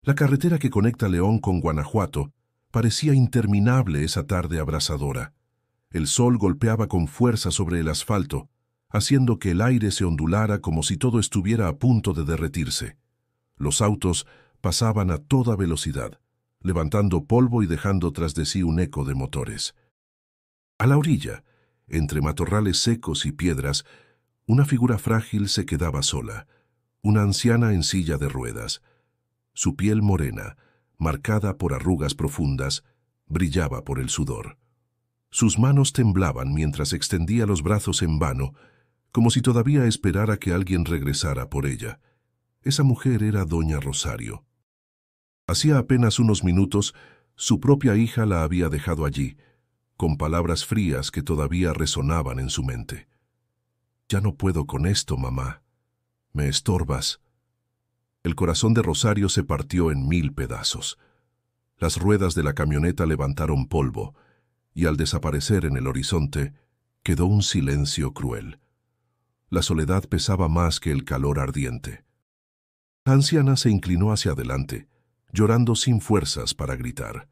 La carretera que conecta León con Guanajuato parecía interminable esa tarde abrasadora. El sol golpeaba con fuerza sobre el asfalto, haciendo que el aire se ondulara como si todo estuviera a punto de derretirse. Los autos pasaban a toda velocidad, levantando polvo y dejando tras de sí un eco de motores. A la orilla, entre matorrales secos y piedras, una figura frágil se quedaba sola, una anciana en silla de ruedas. Su piel morena, marcada por arrugas profundas, brillaba por el sudor. Sus manos temblaban mientras extendía los brazos en vano, como si todavía esperara que alguien regresara por ella. Esa mujer era doña Rosario. Hacía apenas unos minutos, su propia hija la había dejado allí, con palabras frías que todavía resonaban en su mente. «Ya no puedo con esto, mamá. Me estorbas». El corazón de Rosario se partió en 1000 pedazos. Las ruedas de la camioneta levantaron polvo, y al desaparecer en el horizonte, quedó un silencio cruel. La soledad pesaba más que el calor ardiente. La anciana se inclinó hacia adelante, llorando sin fuerzas para gritar.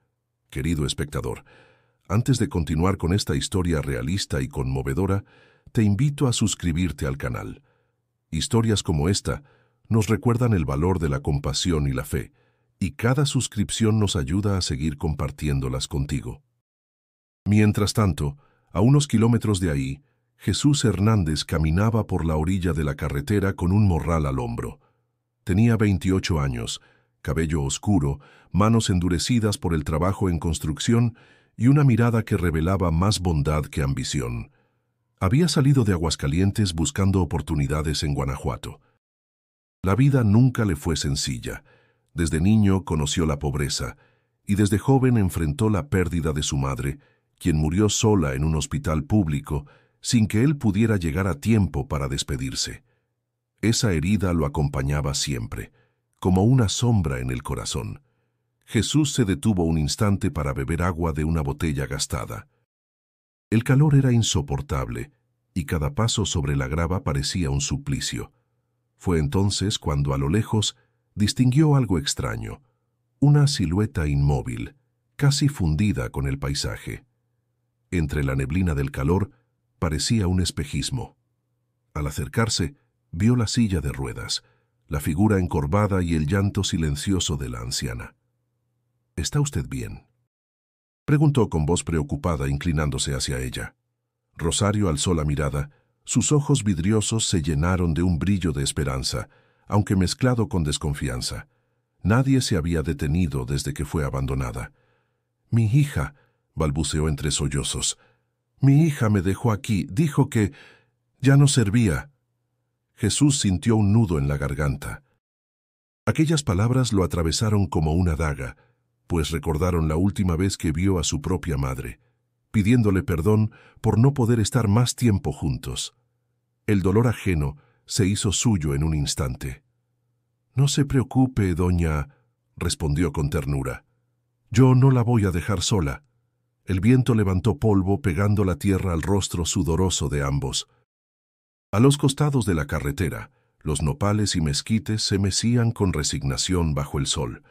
«Querido espectador, antes de continuar con esta historia realista y conmovedora, te invito a suscribirte al canal. Historias como esta nos recuerdan el valor de la compasión y la fe, y cada suscripción nos ayuda a seguir compartiéndolas contigo». Mientras tanto, a unos kilómetros de ahí, Jesús Hernández caminaba por la orilla de la carretera con un morral al hombro. Tenía 28 años, cabello oscuro, manos endurecidas por el trabajo en construcción y una mirada que revelaba más bondad que ambición. Había salido de Aguascalientes buscando oportunidades en Guanajuato. La vida nunca le fue sencilla. Desde niño conoció la pobreza y desde joven enfrentó la pérdida de su madre, quien murió sola en un hospital público sin que él pudiera llegar a tiempo para despedirse. Esa herida lo acompañaba siempre, como una sombra en el corazón. Jesús se detuvo un instante para beber agua de una botella gastada. El calor era insoportable, y cada paso sobre la grava parecía un suplicio. Fue entonces cuando a lo lejos distinguió algo extraño, una silueta inmóvil, casi fundida con el paisaje. Entre la neblina del calor parecía un espejismo. Al acercarse, vio la silla de ruedas, la figura encorvada y el llanto silencioso de la anciana. «¿Está usted bien?», preguntó con voz preocupada, inclinándose hacia ella. Rosario alzó la mirada. Sus ojos vidriosos se llenaron de un brillo de esperanza, aunque mezclado con desconfianza. Nadie se había detenido desde que fue abandonada. «Mi hija», balbuceó entre sollozos. «Mi hija me dejó aquí, dijo que ya no servía». Jesús sintió un nudo en la garganta. Aquellas palabras lo atravesaron como una daga, pues recordaron la última vez que vio a su propia madre, pidiéndole perdón por no poder estar más tiempo juntos. El dolor ajeno se hizo suyo en un instante. «No se preocupe, doña», respondió con ternura. «Yo no la voy a dejar sola». El viento levantó polvo pegando la tierra al rostro sudoroso de ambos. A los costados de la carretera, los nopales y mezquites se mecían con resignación bajo el sol.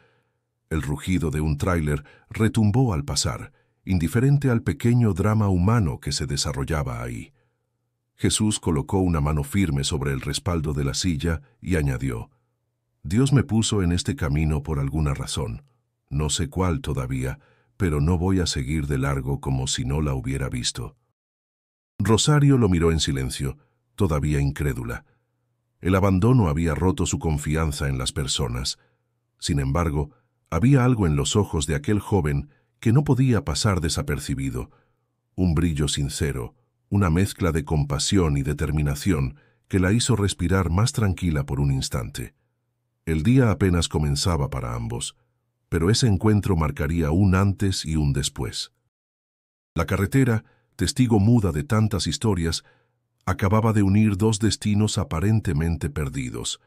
El rugido de un tráiler retumbó al pasar, indiferente al pequeño drama humano que se desarrollaba ahí. Jesús colocó una mano firme sobre el respaldo de la silla y añadió: «Dios me puso en este camino por alguna razón. No sé cuál todavía, pero no voy a seguir de largo como si no la hubiera visto». Rosario lo miró en silencio, todavía incrédula. El abandono había roto su confianza en las personas. Sin embargo, había algo en los ojos de aquel joven que no podía pasar desapercibido, un brillo sincero, una mezcla de compasión y determinación que la hizo respirar más tranquila por un instante. El día apenas comenzaba para ambos, pero ese encuentro marcaría un antes y un después. La carretera, testigo muda de tantas historias, acababa de unir dos destinos aparentemente perdidos,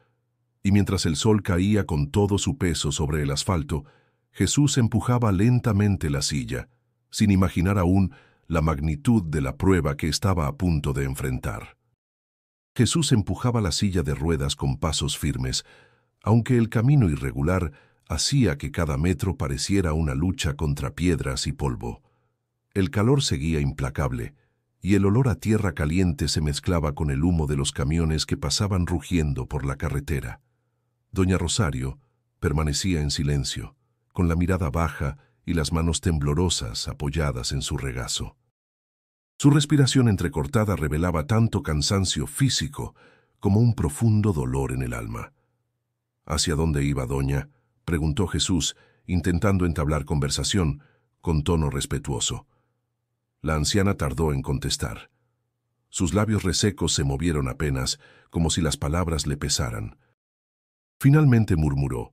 y mientras el sol caía con todo su peso sobre el asfalto, Jesús empujaba lentamente la silla, sin imaginar aún la magnitud de la prueba que estaba a punto de enfrentar. Jesús empujaba la silla de ruedas con pasos firmes, aunque el camino irregular hacía que cada metro pareciera una lucha contra piedras y polvo. El calor seguía implacable, y el olor a tierra caliente se mezclaba con el humo de los camiones que pasaban rugiendo por la carretera. Doña Rosario permanecía en silencio, con la mirada baja y las manos temblorosas apoyadas en su regazo. Su respiración entrecortada revelaba tanto cansancio físico como un profundo dolor en el alma. ¿Hacia dónde iba, doña?, preguntó Jesús, intentando entablar conversación, con tono respetuoso. La anciana tardó en contestar. Sus labios resecos se movieron apenas, como si las palabras le pesaran. Finalmente murmuró: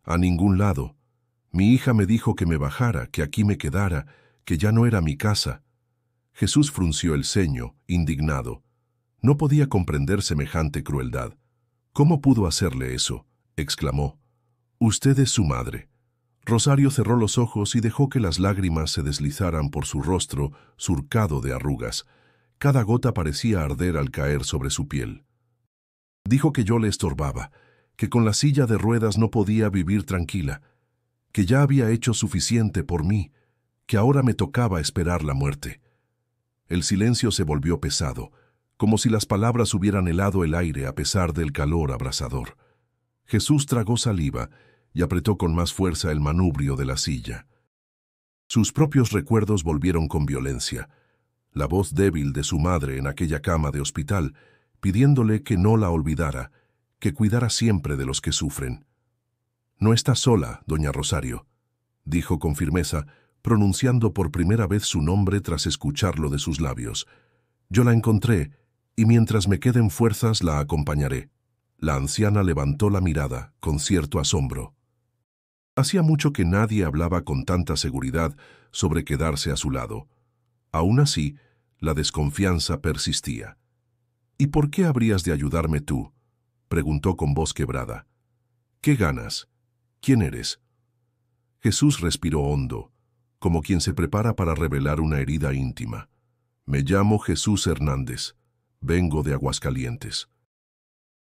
«A ningún lado. Mi hija me dijo que me bajara, que aquí me quedara, que ya no era mi casa». Jesús frunció el ceño, indignado. No podía comprender semejante crueldad. «¿Cómo pudo hacerle eso?», exclamó. «Usted es su madre». Rosario cerró los ojos y dejó que las lágrimas se deslizaran por su rostro surcado de arrugas. Cada gota parecía arder al caer sobre su piel. Dijo que yo le estorbaba, que con la silla de ruedas no podía vivir tranquila, que ya había hecho suficiente por mí, que ahora me tocaba esperar la muerte. El silencio se volvió pesado, como si las palabras hubieran helado el aire a pesar del calor abrasador. Jesús tragó saliva y apretó con más fuerza el manubrio de la silla. Sus propios recuerdos volvieron con violencia. La voz débil de su madre en aquella cama de hospital, pidiéndole que no la olvidara, que cuidara siempre de los que sufren. «No está sola, doña Rosario», dijo con firmeza, pronunciando por primera vez su nombre tras escucharlo de sus labios. «Yo la encontré, y mientras me queden fuerzas la acompañaré». La anciana levantó la mirada, con cierto asombro. Hacía mucho que nadie hablaba con tanta seguridad sobre quedarse a su lado. Aún así, la desconfianza persistía. «¿Y por qué habrías de ayudarme tú?», preguntó con voz quebrada. «¿Qué ganas? ¿Quién eres?». Jesús respiró hondo, como quien se prepara para revelar una herida íntima. «Me llamo Jesús Hernández. Vengo de Aguascalientes.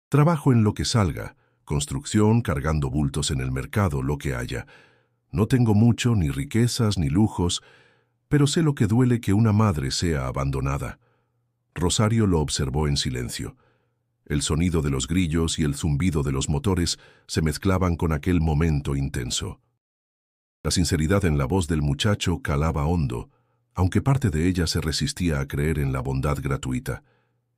Trabajo en lo que salga, construcción, cargando bultos en el mercado, lo que haya. No tengo mucho, ni riquezas, ni lujos, pero sé lo que duele que una madre sea abandonada». Rosario lo observó en silencio. El sonido de los grillos y el zumbido de los motores se mezclaban con aquel momento intenso. La sinceridad en la voz del muchacho calaba hondo, aunque parte de ella se resistía a creer en la bondad gratuita.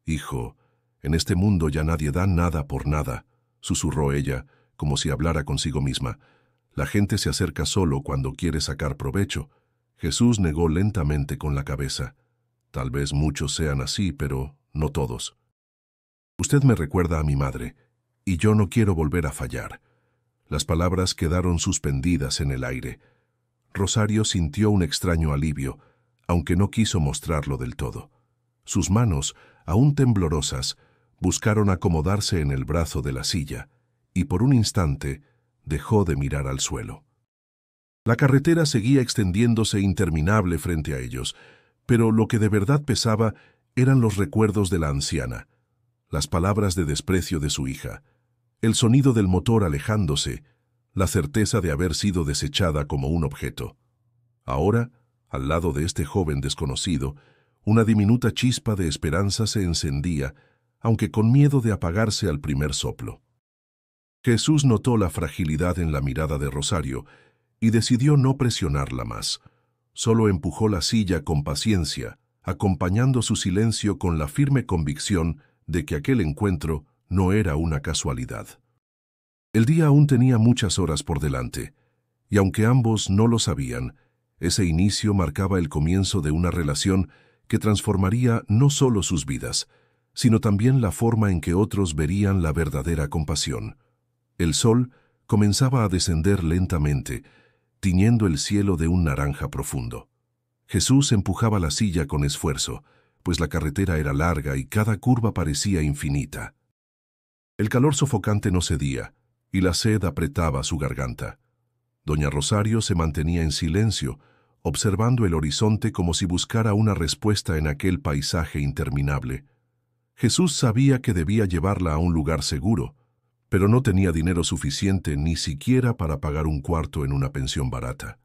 «Hijo, en este mundo ya nadie da nada por nada», susurró ella, como si hablara consigo misma. «La gente se acerca solo cuando quiere sacar provecho». Jesús negó lentamente con la cabeza. «Tal vez muchos sean así, pero no todos. Usted me recuerda a mi madre, y yo no quiero volver a fallar». Las palabras quedaron suspendidas en el aire. Rosario sintió un extraño alivio, aunque no quiso mostrarlo del todo. Sus manos, aún temblorosas, buscaron acomodarse en el brazo de la silla, y por un instante dejó de mirar al suelo. La carretera seguía extendiéndose interminable frente a ellos, pero lo que de verdad pesaba eran los recuerdos de la anciana, las palabras de desprecio de su hija, el sonido del motor alejándose, la certeza de haber sido desechada como un objeto. Ahora, al lado de este joven desconocido, una diminuta chispa de esperanza se encendía, aunque con miedo de apagarse al primer soplo. Jesús notó la fragilidad en la mirada de Rosario y decidió no presionarla más. Solo empujó la silla con paciencia, acompañando su silencio con la firme convicción de que aquel encuentro no era una casualidad. El día aún tenía muchas horas por delante, y aunque ambos no lo sabían, ese inicio marcaba el comienzo de una relación que transformaría no solo sus vidas, sino también la forma en que otros verían la verdadera compasión. El sol comenzaba a descender lentamente, tiñendo el cielo de un naranja profundo. Jesús empujaba la silla con esfuerzo, pues la carretera era larga y cada curva parecía infinita. El calor sofocante no cedía, y la sed apretaba su garganta. Doña Rosario se mantenía en silencio, observando el horizonte como si buscara una respuesta en aquel paisaje interminable. Jesús sabía que debía llevarla a un lugar seguro, pero no tenía dinero suficiente ni siquiera para pagar un cuarto en una pensión barata.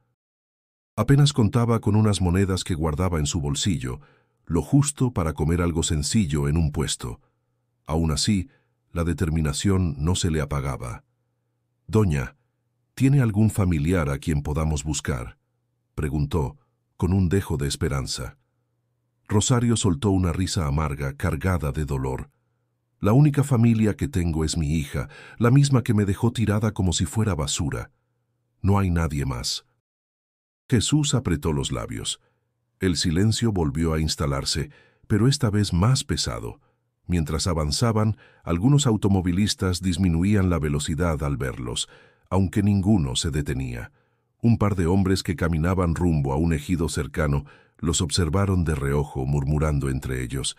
Apenas contaba con unas monedas que guardaba en su bolsillo, lo justo para comer algo sencillo en un puesto. Aún así, la determinación no se le apagaba. «Doña, ¿tiene algún familiar a quien podamos buscar?», preguntó, con un dejo de esperanza. Rosario soltó una risa amarga, cargada de dolor. «La única familia que tengo es mi hija, la misma que me dejó tirada como si fuera basura. No hay nadie más». Jesús apretó los labios. El silencio volvió a instalarse, pero esta vez más pesado. Mientras avanzaban, algunos automovilistas disminuían la velocidad al verlos, aunque ninguno se detenía. Un par de hombres que caminaban rumbo a un ejido cercano los observaron de reojo, murmurando entre ellos.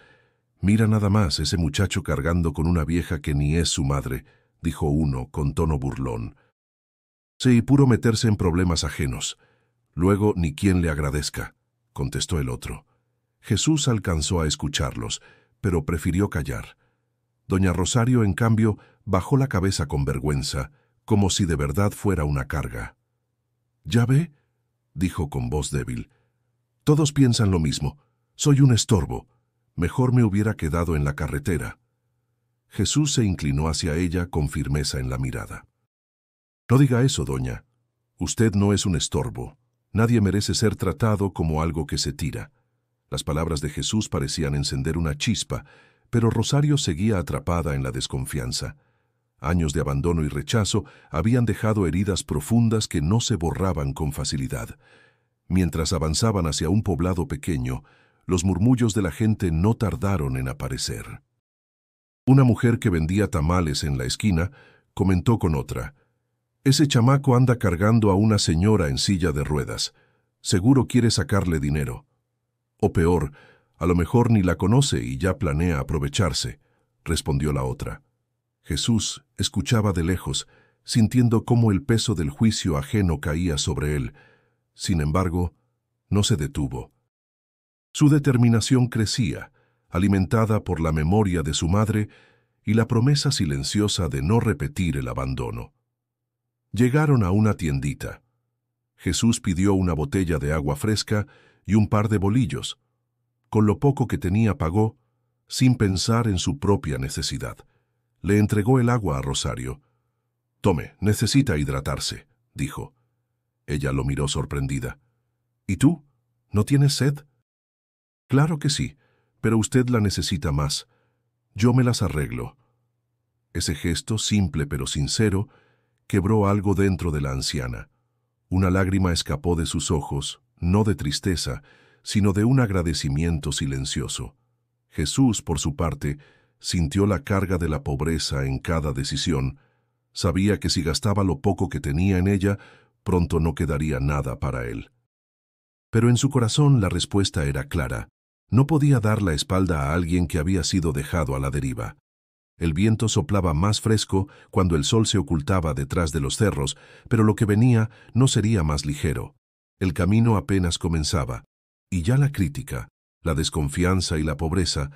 «Mira nada más ese muchacho cargando con una vieja que ni es su madre», dijo uno con tono burlón. «Sí, puro meterse en problemas ajenos. Luego ni quien le agradezca», contestó el otro. Jesús alcanzó a escucharlos, pero prefirió callar. Doña Rosario, en cambio, bajó la cabeza con vergüenza, como si de verdad fuera una carga. «¿Ya ve?», dijo con voz débil. «Todos piensan lo mismo. Soy un estorbo. Mejor me hubiera quedado en la carretera». Jesús se inclinó hacia ella con firmeza en la mirada. «No diga eso, doña. Usted no es un estorbo. Nadie merece ser tratado como algo que se tira». Las palabras de Jesús parecían encender una chispa, pero Rosario seguía atrapada en la desconfianza. Años de abandono y rechazo habían dejado heridas profundas que no se borraban con facilidad. Mientras avanzaban hacia un poblado pequeño, los murmullos de la gente no tardaron en aparecer. Una mujer que vendía tamales en la esquina comentó con otra: «Ese chamaco anda cargando a una señora en silla de ruedas. Seguro quiere sacarle dinero. O peor, a lo mejor ni la conoce y ya planea aprovecharse», respondió la otra. Jesús escuchaba de lejos, sintiendo cómo el peso del juicio ajeno caía sobre él. Sin embargo, no se detuvo. Su determinación crecía, alimentada por la memoria de su madre y la promesa silenciosa de no repetir el abandono. Llegaron a una tiendita. Jesús pidió una botella de agua fresca y un par de bolillos. Con lo poco que tenía pagó, sin pensar en su propia necesidad. Le entregó el agua a Rosario. «Tome, necesita hidratarse», dijo. Ella lo miró sorprendida. «¿Y tú? ¿No tienes sed?». «Claro que sí, pero usted la necesita más. Yo me las arreglo». Ese gesto, simple pero sincero, quebró algo dentro de la anciana. Una lágrima escapó de sus ojos, no de tristeza, sino de un agradecimiento silencioso. Jesús, por su parte, sintió la carga de la pobreza en cada decisión. Sabía que si gastaba lo poco que tenía en ella, pronto no quedaría nada para él. Pero en su corazón la respuesta era clara. No podía dar la espalda a alguien que había sido dejado a la deriva. El viento soplaba más fresco cuando el sol se ocultaba detrás de los cerros, pero lo que venía no sería más ligero. El camino apenas comenzaba, y ya la crítica, la desconfianza y la pobreza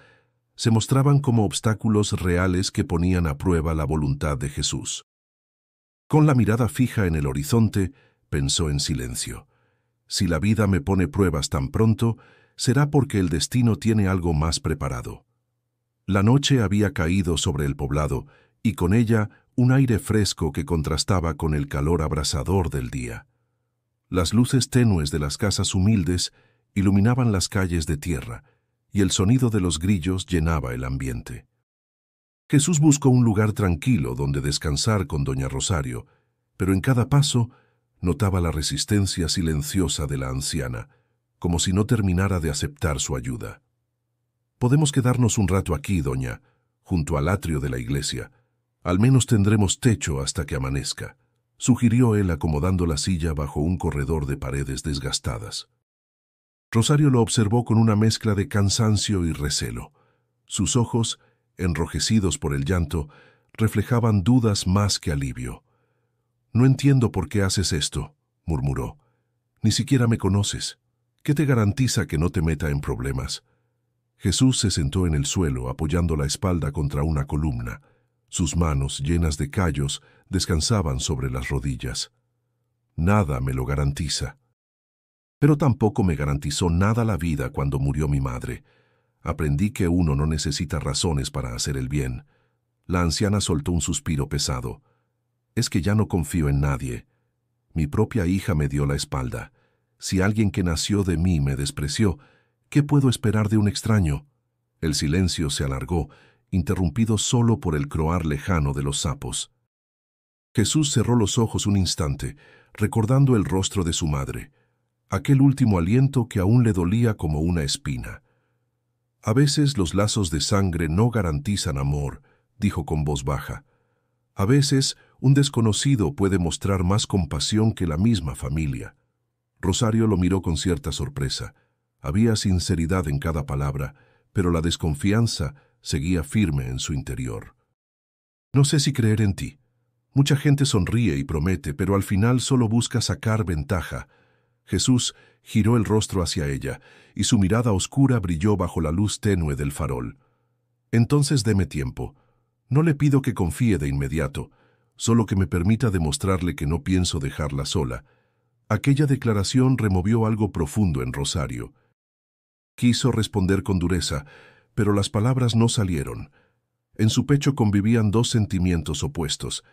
se mostraban como obstáculos reales que ponían a prueba la voluntad de Jesús. Con la mirada fija en el horizonte, pensó en silencio. Si la vida me pone pruebas tan pronto, será porque el destino tiene algo más preparado. La noche había caído sobre el poblado, y con ella un aire fresco que contrastaba con el calor abrasador del día. Las luces tenues de las casas humildes iluminaban las calles de tierra, y el sonido de los grillos llenaba el ambiente. Jesús buscó un lugar tranquilo donde descansar con doña Rosario, pero en cada paso notaba la resistencia silenciosa de la anciana, como si no terminara de aceptar su ayuda. «Podemos quedarnos un rato aquí, doña, junto al atrio de la iglesia. Al menos tendremos techo hasta que amanezca», sugirió él acomodando la silla bajo un corredor de paredes desgastadas. Rosario lo observó con una mezcla de cansancio y recelo. Sus ojos, enrojecidos por el llanto, reflejaban dudas más que alivio. «No entiendo por qué haces esto», murmuró. «Ni siquiera me conoces. ¿Qué te garantiza que no te meta en problemas?». Jesús se sentó en el suelo, apoyando la espalda contra una columna. Sus manos, llenas de callos, descansaban sobre las rodillas. Nada me lo garantiza. Pero tampoco me garantizó nada la vida cuando murió mi madre. Aprendí que uno no necesita razones para hacer el bien. La anciana soltó un suspiro pesado. Es que ya no confío en nadie. Mi propia hija me dio la espalda. Si alguien que nació de mí me despreció, ¿qué puedo esperar de un extraño? El silencio se alargó, interrumpido solo por el croar lejano de los sapos. Jesús cerró los ojos un instante, recordando el rostro de su madre, aquel último aliento que aún le dolía como una espina. A veces los lazos de sangre no garantizan amor, dijo con voz baja. A veces un desconocido puede mostrar más compasión que la misma familia. Rosario lo miró con cierta sorpresa. Había sinceridad en cada palabra, pero la desconfianza seguía firme en su interior. No sé si creer en ti. Mucha gente sonríe y promete, pero al final solo busca sacar ventaja. Jesús giró el rostro hacia ella, y su mirada oscura brilló bajo la luz tenue del farol. Entonces deme tiempo. No le pido que confíe de inmediato, solo que me permita demostrarle que no pienso dejarla sola. Aquella declaración removió algo profundo en Rosario. Quiso responder con dureza, pero las palabras no salieron. En su pecho convivían dos sentimientos opuestos: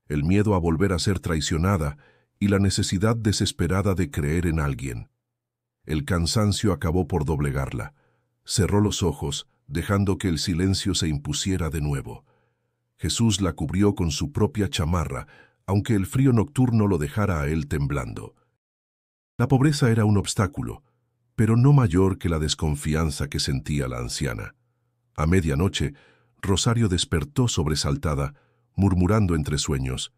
el miedo a volver a ser traicionada y la necesidad desesperada de creer en alguien. El cansancio acabó por doblegarla. Cerró los ojos, dejando que el silencio se impusiera de nuevo. Jesús la cubrió con su propia chamarra, aunque el frío nocturno lo dejara a él temblando. La pobreza era un obstáculo, pero no mayor que la desconfianza que sentía la anciana. A medianoche, Rosario despertó sobresaltada, murmurando entre sueños: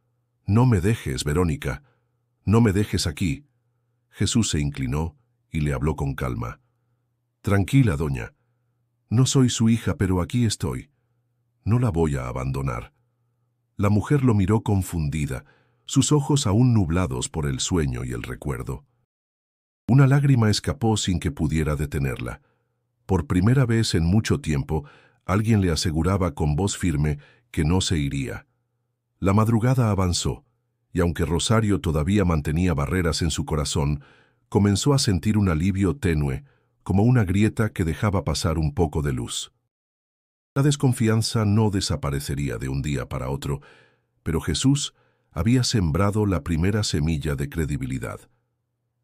«No me dejes, Verónica, no me dejes aquí». Jesús se inclinó y le habló con calma. «Tranquila, doña. No soy su hija, pero aquí estoy. No la voy a abandonar». La mujer lo miró confundida, sus ojos aún nublados por el sueño y el recuerdo. Una lágrima escapó sin que pudiera detenerla. Por primera vez en mucho tiempo, alguien le aseguraba con voz firme que no se iría. La madrugada avanzó, y aunque Rosario todavía mantenía barreras en su corazón, comenzó a sentir un alivio tenue, como una grieta que dejaba pasar un poco de luz. La desconfianza no desaparecería de un día para otro, pero Jesús había sembrado la primera semilla de credibilidad.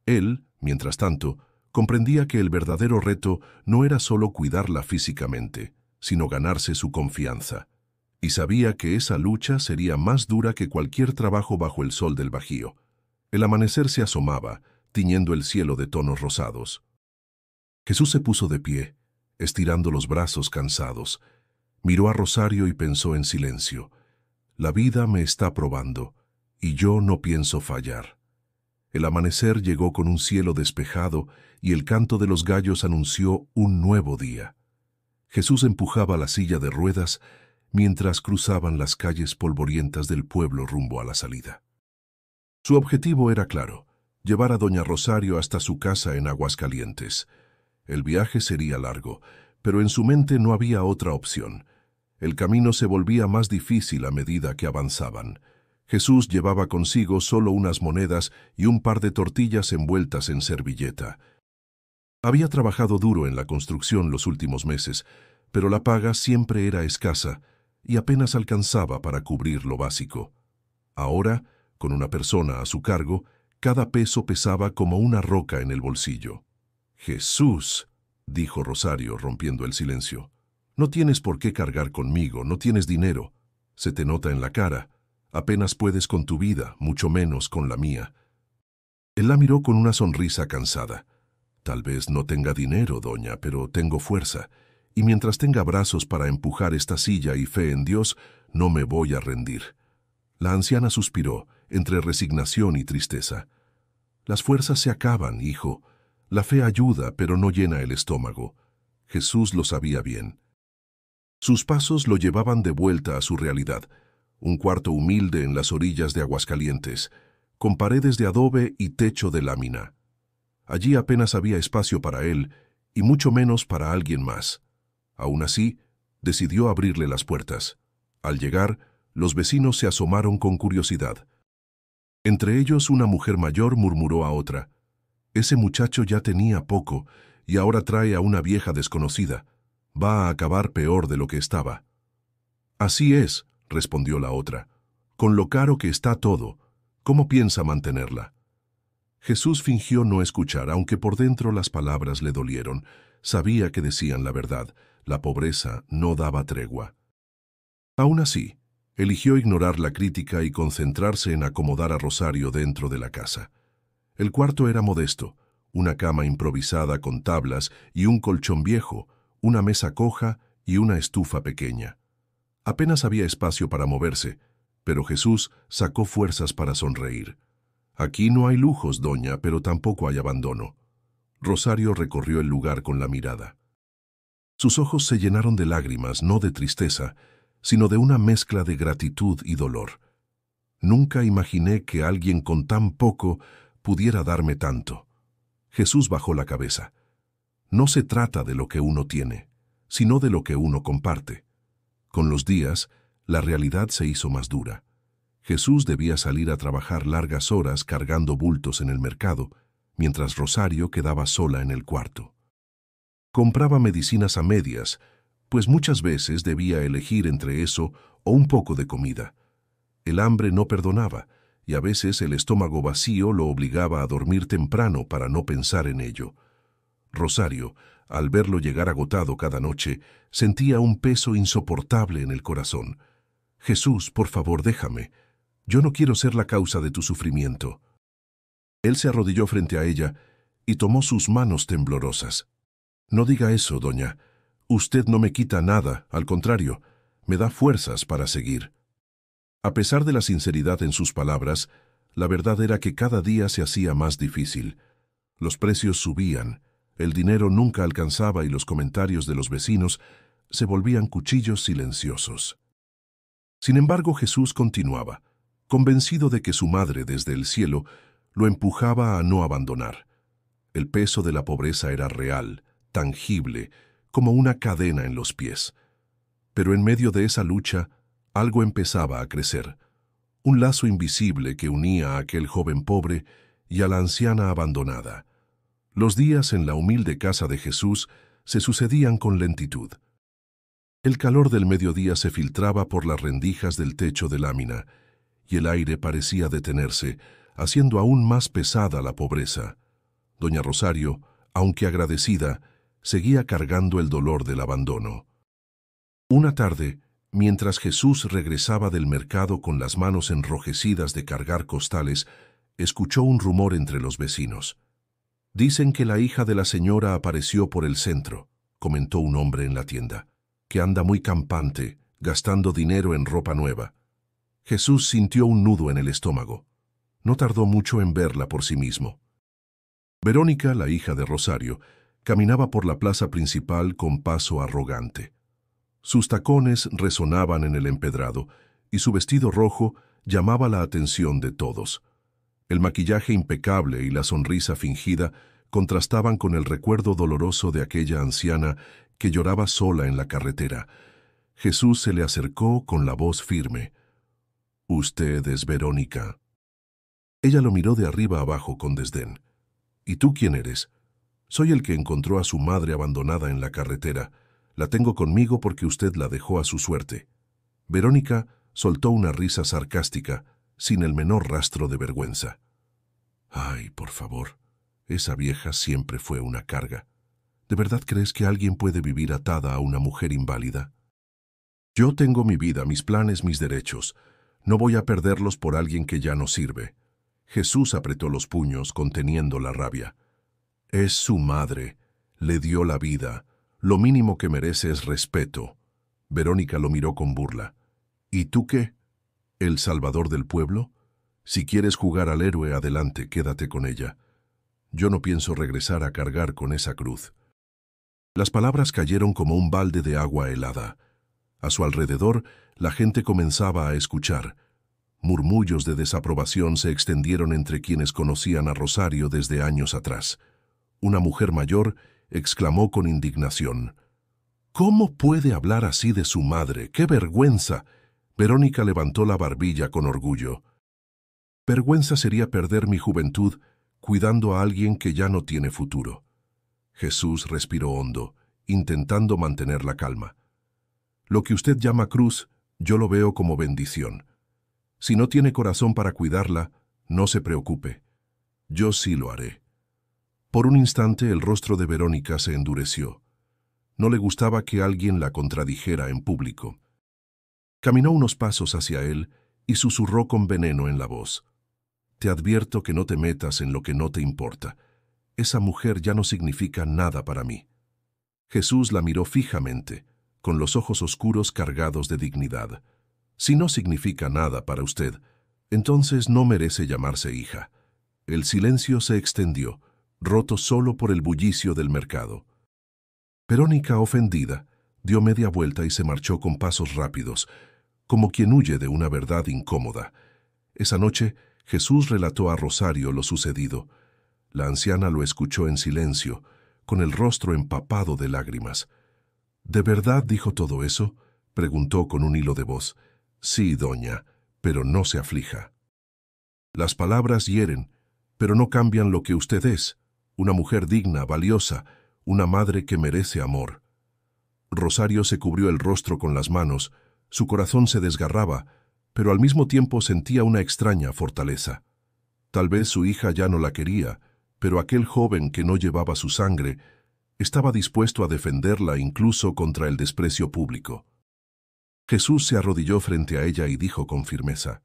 Él, mientras tanto, comprendía que el verdadero reto no era solo cuidarla físicamente, sino ganarse su confianza. Y sabía que esa lucha sería más dura que cualquier trabajo bajo el sol del Bajío. El amanecer se asomaba, tiñendo el cielo de tonos rosados. Jesús se puso de pie, estirando los brazos cansados. Miró a Rosario y pensó en silencio: «La vida me está probando, y yo no pienso fallar». El amanecer llegó con un cielo despejado y el canto de los gallos anunció un nuevo día. Jesús empujaba la silla de ruedas mientras cruzaban las calles polvorientas del pueblo rumbo a la salida. Su objetivo era claro: llevar a doña Rosario hasta su casa en Aguascalientes. El viaje sería largo, pero en su mente no había otra opción. El camino se volvía más difícil a medida que avanzaban. Jesús llevaba consigo solo unas monedas y un par de tortillas envueltas en servilleta. Había trabajado duro en la construcción los últimos meses, pero la paga siempre era escasa y apenas alcanzaba para cubrir lo básico. Ahora, con una persona a su cargo, cada peso pesaba como una roca en el bolsillo. «Jesús», dijo Rosario, rompiendo el silencio, «no tienes por qué cargar conmigo, no tienes dinero. Se te nota en la cara. Apenas puedes con tu vida, mucho menos con la mía». Él la miró con una sonrisa cansada. «Tal vez no tenga dinero, doña, pero tengo fuerza, y mientras tenga brazos para empujar esta silla y fe en Dios, no me voy a rendir». La anciana suspiró, entre resignación y tristeza. «Las fuerzas se acaban, hijo. La fe ayuda, pero no llena el estómago». Jesús lo sabía bien. Sus pasos lo llevaban de vuelta a su realidad. Un cuarto humilde en las orillas de Aguascalientes, con paredes de adobe y techo de lámina. Allí apenas había espacio para él, y mucho menos para alguien más. Aún así, decidió abrirle las puertas. Al llegar, Los vecinos se asomaron con curiosidad. Entre ellos una mujer mayor murmuró a otra: «Ese muchacho ya tenía poco y ahora trae a una vieja desconocida. Va a acabar peor de lo que estaba». «Así es», respondió la otra. «Con lo caro que está todo, ¿cómo piensa mantenerla?». Jesús fingió no escuchar, aunque por dentro las palabras le dolieron. Sabía que decían la verdad. La pobreza no daba tregua. Aún así, eligió ignorar la crítica y concentrarse en acomodar a Rosario dentro de la casa. El cuarto era modesto: una cama improvisada con tablas y un colchón viejo, una mesa coja y una estufa pequeña. Apenas había espacio para moverse, pero Jesús sacó fuerzas para sonreír. «Aquí no hay lujos, doña, pero tampoco hay abandono». Rosario recorrió el lugar con la mirada. Sus ojos se llenaron de lágrimas, no de tristeza, sino de una mezcla de gratitud y dolor. «Nunca imaginé que alguien con tan poco pudiera darme tanto». Jesús bajó la cabeza. No se trata de lo que uno tiene, sino de lo que uno comparte. Con los días, la realidad se hizo más dura. Jesús debía salir a trabajar largas horas cargando bultos en el mercado, mientras Rosario quedaba sola en el cuarto. Compraba medicinas a medias, pues muchas veces debía elegir entre eso o un poco de comida. El hambre no perdonaba, y a veces el estómago vacío lo obligaba a dormir temprano para no pensar en ello. Rosario, al verlo llegar agotado cada noche, sentía un peso insoportable en el corazón. «Jesús, por favor, déjame. Yo no quiero ser la causa de tu sufrimiento». Él se arrodilló frente a ella y tomó sus manos temblorosas. «No diga eso, doña. Usted no me quita nada, al contrario, me da fuerzas para seguir». A pesar de la sinceridad en sus palabras, la verdad era que cada día se hacía más difícil. Los precios subían, el dinero nunca alcanzaba y los comentarios de los vecinos se volvían cuchillos silenciosos. Sin embargo, Jesús continuaba, convencido de que su madre desde el cielo lo empujaba a no abandonar. El peso de la pobreza era real, tangible, como una cadena en los pies. Pero en medio de esa lucha, algo empezaba a crecer. Un lazo invisible que unía a aquel joven pobre y a la anciana abandonada. Los días en la humilde casa de Jesús se sucedían con lentitud. El calor del mediodía se filtraba por las rendijas del techo de lámina, y el aire parecía detenerse, haciendo aún más pesada la pobreza. Doña Rosario, aunque agradecida, seguía cargando el dolor del abandono. Una tarde, mientras Jesús regresaba del mercado con las manos enrojecidas de cargar costales, escuchó un rumor entre los vecinos. «Dicen que la hija de la señora apareció por el centro», comentó un hombre en la tienda, «que anda muy campante, gastando dinero en ropa nueva». Jesús sintió un nudo en el estómago. No tardó mucho en verla por sí mismo. Verónica, la hija de Rosario, caminaba por la plaza principal con paso arrogante. Sus tacones resonaban en el empedrado y su vestido rojo llamaba la atención de todos. El maquillaje impecable y la sonrisa fingida contrastaban con el recuerdo doloroso de aquella anciana que lloraba sola en la carretera. Jesús se le acercó con la voz firme. «Usted es Verónica». Ella lo miró de arriba abajo con desdén. «¿Y tú quién eres?» «Soy el que encontró a su madre abandonada en la carretera. La tengo conmigo porque usted la dejó a su suerte». Verónica soltó una risa sarcástica, sin el menor rastro de vergüenza. «Ay, por favor, esa vieja siempre fue una carga. ¿De verdad crees que alguien puede vivir atada a una mujer inválida? Yo tengo mi vida, mis planes, mis derechos. No voy a perderlos por alguien que ya no sirve». Jesús apretó los puños, conteniendo la rabia. «Es su madre. Le dio la vida. Lo mínimo que merece es respeto». Verónica lo miró con burla. «¿Y tú qué? ¿El salvador del pueblo? Si quieres jugar al héroe, adelante, quédate con ella. Yo no pienso regresar a cargar con esa cruz». Las palabras cayeron como un balde de agua helada. A su alrededor, la gente comenzaba a escuchar. Murmullos de desaprobación se extendieron entre quienes conocían a Rosario desde años atrás. Una mujer mayor exclamó con indignación: «¿Cómo puede hablar así de su madre? ¡Qué vergüenza!». Verónica levantó la barbilla con orgullo. Vergüenza sería perder mi juventud cuidando a alguien que ya no tiene futuro. Jesús respiró hondo, intentando mantener la calma. Lo que usted llama cruz, yo lo veo como bendición. Si no tiene corazón para cuidarla, no se preocupe. Yo sí lo haré. Por un instante el rostro de Verónica se endureció. No le gustaba que alguien la contradijera en público. Caminó unos pasos hacia él y susurró con veneno en la voz. Te advierto que no te metas en lo que no te importa. Esa mujer ya no significa nada para mí. Jesús la miró fijamente, con los ojos oscuros cargados de dignidad. Si no significa nada para usted, entonces no merece llamarse hija. El silencio se extendió, roto solo por el bullicio del mercado. Verónica, ofendida, dio media vuelta y se marchó con pasos rápidos, como quien huye de una verdad incómoda. Esa noche, Jesús relató a Rosario lo sucedido. La anciana lo escuchó en silencio, con el rostro empapado de lágrimas. ¿De verdad dijo todo eso?, preguntó con un hilo de voz. Sí, doña, pero no se aflija. Las palabras hieren, pero no cambian lo que usted es, una mujer digna, valiosa, una madre que merece amor. Rosario se cubrió el rostro con las manos, su corazón se desgarraba, pero al mismo tiempo sentía una extraña fortaleza. Tal vez su hija ya no la quería, pero aquel joven que no llevaba su sangre estaba dispuesto a defenderla incluso contra el desprecio público. Jesús se arrodilló frente a ella y dijo con firmeza: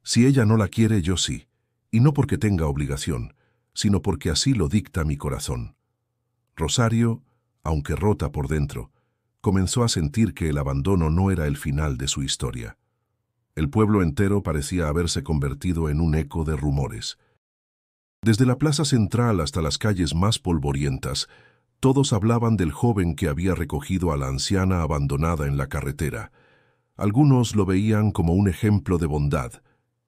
si ella no la quiere, yo sí, y no porque tenga obligación, sino porque así lo dicta mi corazón. Rosario, aunque rota por dentro, comenzó a sentir que el abandono no era el final de su historia. El pueblo entero parecía haberse convertido en un eco de rumores. Desde la plaza central hasta las calles más polvorientas, todos hablaban del joven que había recogido a la anciana abandonada en la carretera. Algunos lo veían como un ejemplo de bondad,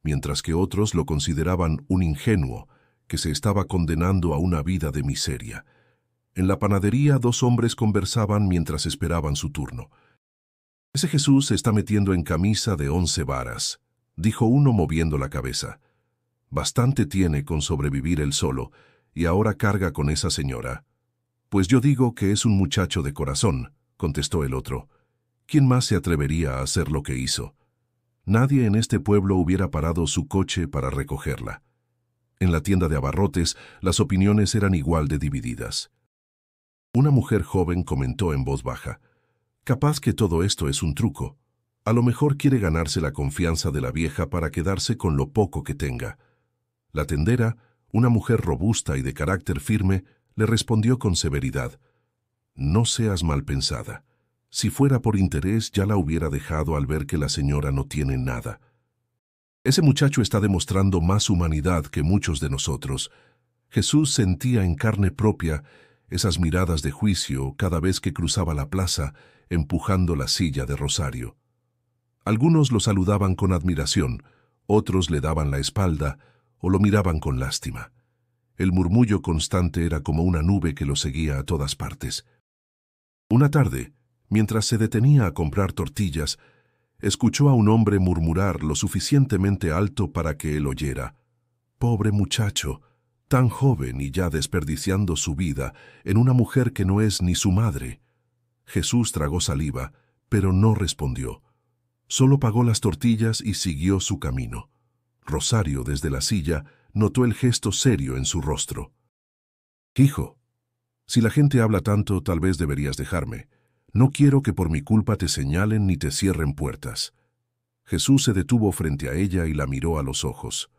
mientras que otros lo consideraban un ingenuo que se estaba condenando a una vida de miseria. En la panadería, dos hombres conversaban mientras esperaban su turno. «Ese Jesús se está metiendo en camisa de 11 varas», dijo uno moviendo la cabeza. «Bastante tiene con sobrevivir él solo, y ahora carga con esa señora». «Pues yo digo que es un muchacho de corazón», contestó el otro. «¿Quién más se atrevería a hacer lo que hizo? Nadie en este pueblo hubiera parado su coche para recogerla». En la tienda de abarrotes, las opiniones eran igual de divididas. Una mujer joven comentó en voz baja: «Capaz que todo esto es un truco. A lo mejor quiere ganarse la confianza de la vieja para quedarse con lo poco que tenga». La tendera, una mujer robusta y de carácter firme, le respondió con severidad: «No seas mal pensada. Si fuera por interés, ya la hubiera dejado al ver que la señora no tiene nada. Ese muchacho está demostrando más humanidad que muchos de nosotros». Jesús sentía en carne propia esas miradas de juicio cada vez que cruzaba la plaza, empujando la silla de Rosario. Algunos lo saludaban con admiración, otros le daban la espalda o lo miraban con lástima. El murmullo constante era como una nube que lo seguía a todas partes. Una tarde, mientras se detenía a comprar tortillas, escuchó a un hombre murmurar lo suficientemente alto para que él oyera: «Pobre muchacho, tan joven y ya desperdiciando su vida en una mujer que no es ni su madre». Jesús tragó saliva, pero no respondió. Solo pagó las tortillas y siguió su camino. Rosario, desde la silla, notó el gesto serio en su rostro. «Hijo, si la gente habla tanto, tal vez deberías dejarme. No quiero que por mi culpa te señalen ni te cierren puertas». Jesús se detuvo frente a ella y la miró a los ojos.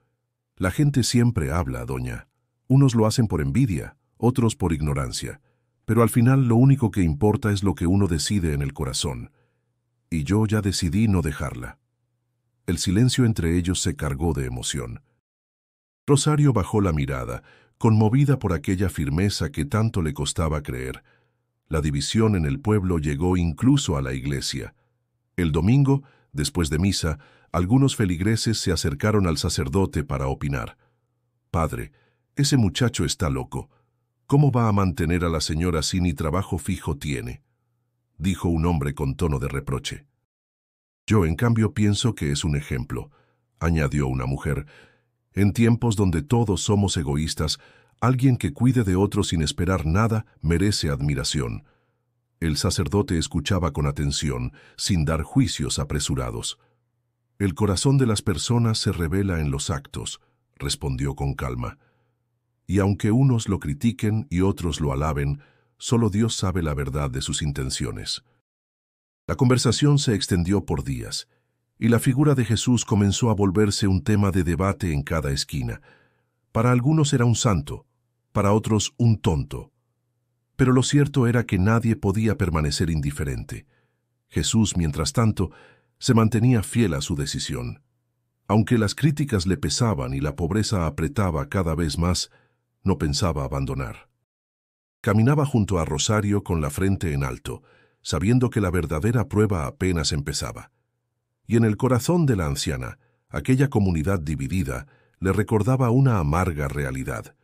«La gente siempre habla, doña. Unos lo hacen por envidia, otros por ignorancia. Pero al final lo único que importa es lo que uno decide en el corazón. Y yo ya decidí no dejarla». El silencio entre ellos se cargó de emoción. Rosario bajó la mirada, conmovida por aquella firmeza que tanto le costaba creer. La división en el pueblo llegó incluso a la iglesia. El domingo, después de misa, algunos feligreses se acercaron al sacerdote para opinar. «Padre, ese muchacho está loco. ¿Cómo va a mantener a la señora si ni trabajo fijo tiene?», dijo un hombre con tono de reproche. Yo, en cambio, pienso que es un ejemplo, añadió una mujer. En tiempos donde todos somos egoístas, alguien que cuide de otros sin esperar nada merece admiración. El sacerdote escuchaba con atención, sin dar juicios apresurados. El corazón de las personas se revela en los actos, respondió con calma. Y aunque unos lo critiquen y otros lo alaben, solo Dios sabe la verdad de sus intenciones. La conversación se extendió por días, y la figura de Jesús comenzó a volverse un tema de debate en cada esquina. Para algunos era un santo, para otros un tonto. Pero lo cierto era que nadie podía permanecer indiferente. Jesús, mientras tanto, se mantenía fiel a su decisión. Aunque las críticas le pesaban y la pobreza apretaba cada vez más, no pensaba abandonar. Caminaba junto a Rosario con la frente en alto, sabiendo que la verdadera prueba apenas empezaba. Y en el corazón de la anciana, aquella comunidad dividida, le recordaba una amarga realidad,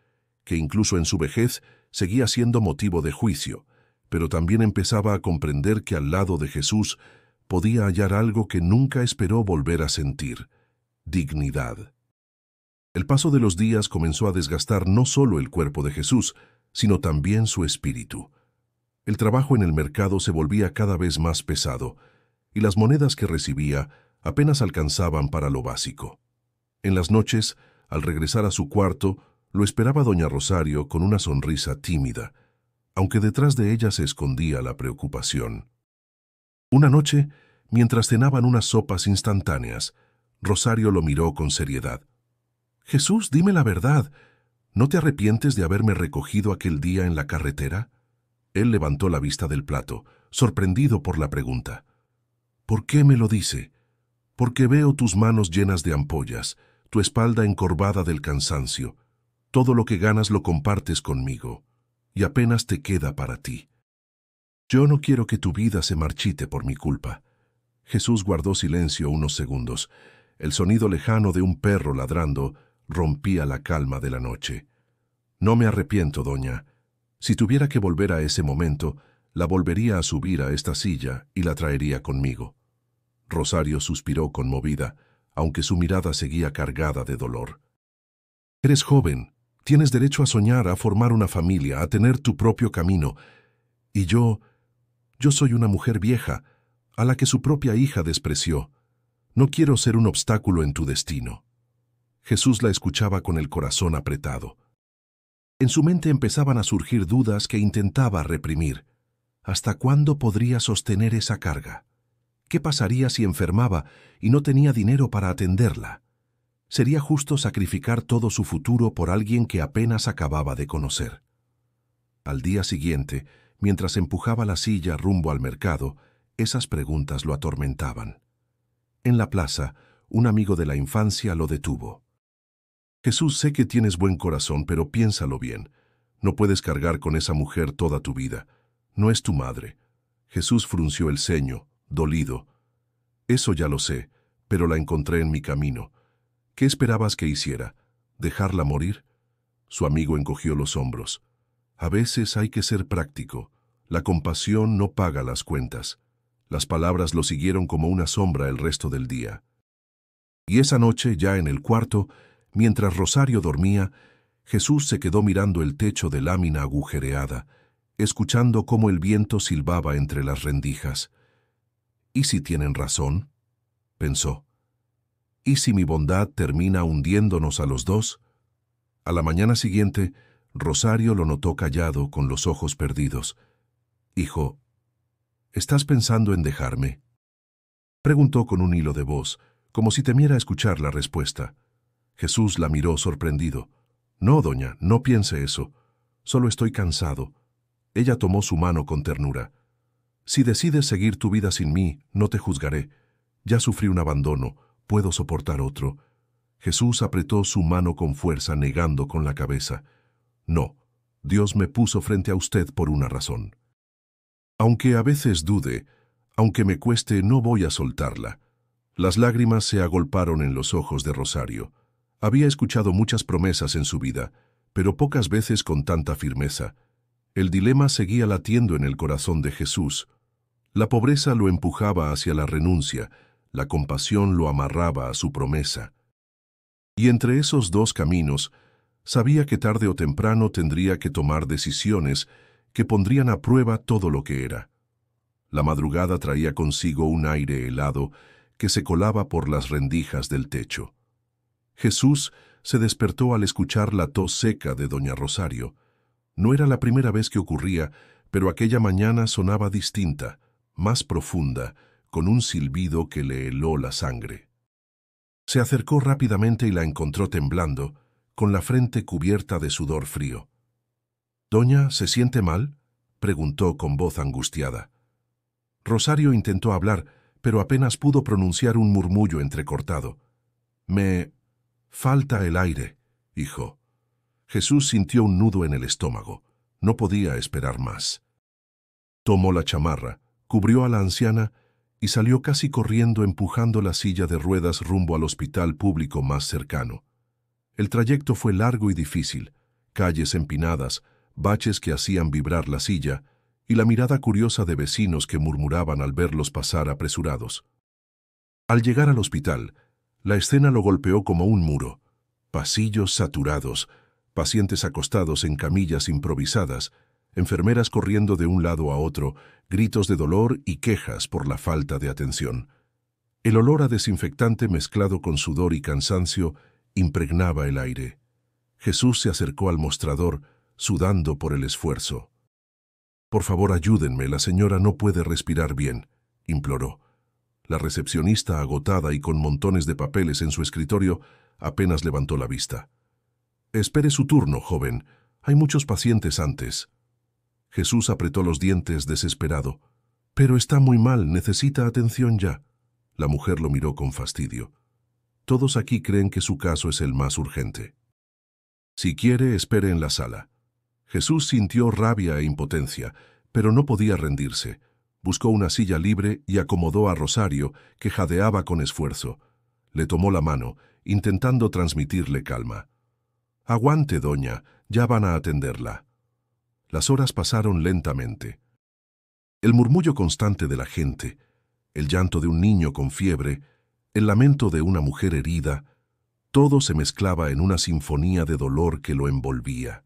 que incluso en su vejez seguía siendo motivo de juicio, pero también empezaba a comprender que al lado de Jesús podía hallar algo que nunca esperó volver a sentir: dignidad. El paso de los días comenzó a desgastar no solo el cuerpo de Jesús, sino también su espíritu. El trabajo en el mercado se volvía cada vez más pesado, y las monedas que recibía apenas alcanzaban para lo básico. En las noches, al regresar a su cuarto, lo esperaba doña Rosario con una sonrisa tímida, aunque detrás de ella se escondía la preocupación. Una noche, mientras cenaban unas sopas instantáneas, Rosario lo miró con seriedad. «Jesús, dime la verdad, ¿no te arrepientes de haberme recogido aquel día en la carretera?» Él levantó la vista del plato, sorprendido por la pregunta. «¿Por qué me lo dice?» «Porque veo tus manos llenas de ampollas, tu espalda encorvada del cansancio. Todo lo que ganas lo compartes conmigo, y apenas te queda para ti. Yo no quiero que tu vida se marchite por mi culpa». Jesús guardó silencio unos segundos. El sonido lejano de un perro ladrando rompía la calma de la noche. «No me arrepiento, doña. Si tuviera que volver a ese momento, la volvería a subir a esta silla y la traería conmigo». Rosario suspiró conmovida, aunque su mirada seguía cargada de dolor. «Eres joven, tienes derecho a soñar, a formar una familia, a tener tu propio camino. Y yo soy una mujer vieja, a la que su propia hija despreció. No quiero ser un obstáculo en tu destino». Jesús la escuchaba con el corazón apretado. En su mente empezaban a surgir dudas que intentaba reprimir. ¿Hasta cuándo podría sostener esa carga? ¿Qué pasaría si enfermaba y no tenía dinero para atenderla? ¿Sería justo sacrificar todo su futuro por alguien que apenas acababa de conocer? Al día siguiente, mientras empujaba la silla rumbo al mercado, esas preguntas lo atormentaban. En la plaza, un amigo de la infancia lo detuvo. «Jesús, sé que tienes buen corazón, pero piénsalo bien. No puedes cargar con esa mujer toda tu vida. No es tu madre». Jesús frunció el ceño, dolido. «Eso ya lo sé, pero la encontré en mi camino. ¿Qué esperabas que hiciera? ¿Dejarla morir?» Su amigo encogió los hombros. «A veces hay que ser práctico. La compasión no paga las cuentas». Las palabras lo siguieron como una sombra el resto del día. Y esa noche, ya en el cuarto, mientras Rosario dormía, Jesús se quedó mirando el techo de lámina agujereada, escuchando cómo el viento silbaba entre las rendijas. «¿Y si tienen razón?», pensó. «¿Y si mi bondad termina hundiéndonos a los dos?». A la mañana siguiente, Rosario lo notó callado, con los ojos perdidos. «Hijo, ¿estás pensando en dejarme?», preguntó con un hilo de voz, como si temiera escuchar la respuesta. Jesús la miró sorprendido. «No, doña, no piense eso. Solo estoy cansado». Ella tomó su mano con ternura. «Si decides seguir tu vida sin mí, no te juzgaré. Ya sufrí un abandono, puedo soportar otro». Jesús apretó su mano con fuerza, negando con la cabeza. «No, Dios me puso frente a usted por una razón. Aunque a veces dude, aunque me cueste, no voy a soltarla». Las lágrimas se agolparon en los ojos de Rosario. Había escuchado muchas promesas en su vida, pero pocas veces con tanta firmeza. El dilema seguía latiendo en el corazón de Jesús. La pobreza lo empujaba hacia la renuncia, La compasión lo amarraba a su promesa. Y entre esos dos caminos, sabía que tarde o temprano tendría que tomar decisiones que pondrían a prueba todo lo que era. La madrugada traía consigo un aire helado que se colaba por las rendijas del techo. Jesús se despertó al escuchar la tos seca de doña Rosario. No era la primera vez que ocurría, pero aquella mañana sonaba distinta, más profunda, con un silbido que le heló la sangre. Se acercó rápidamente y la encontró temblando, con la frente cubierta de sudor frío. «¿Doña, se siente mal?», preguntó con voz angustiada. Rosario intentó hablar, pero apenas pudo pronunciar un murmullo entrecortado. «Me falta el aire, hijo». Jesús sintió un nudo en el estómago. No podía esperar más. Tomó la chamarra, cubrió a la anciana y salió casi corriendo empujando la silla de ruedas rumbo al hospital público más cercano. El trayecto fue largo y difícil, calles empinadas, baches que hacían vibrar la silla y la mirada curiosa de vecinos que murmuraban al verlos pasar apresurados. Al llegar al hospital, la escena lo golpeó como un muro. Pasillos saturados, pacientes acostados en camillas improvisadas, enfermeras corriendo de un lado a otro, gritos de dolor y quejas por la falta de atención. El olor a desinfectante mezclado con sudor y cansancio impregnaba el aire. Jesús se acercó al mostrador, sudando por el esfuerzo. «Por favor, ayúdenme, la señora no puede respirar bien», imploró. La recepcionista, agotada y con montones de papeles en su escritorio, apenas levantó la vista. «Espere su turno, joven. Hay muchos pacientes antes». Jesús apretó los dientes desesperado. «Pero está muy mal, necesita atención ya». La mujer lo miró con fastidio. «Todos aquí creen que su caso es el más urgente. Si quiere, espere en la sala». Jesús sintió rabia e impotencia, pero no podía rendirse. Buscó una silla libre y acomodó a Rosario, que jadeaba con esfuerzo. Le tomó la mano, intentando transmitirle calma. «Aguante, doña, ya van a atenderla». Las horas pasaron lentamente. El murmullo constante de la gente, el llanto de un niño con fiebre, el lamento de una mujer herida, todo se mezclaba en una sinfonía de dolor que lo envolvía.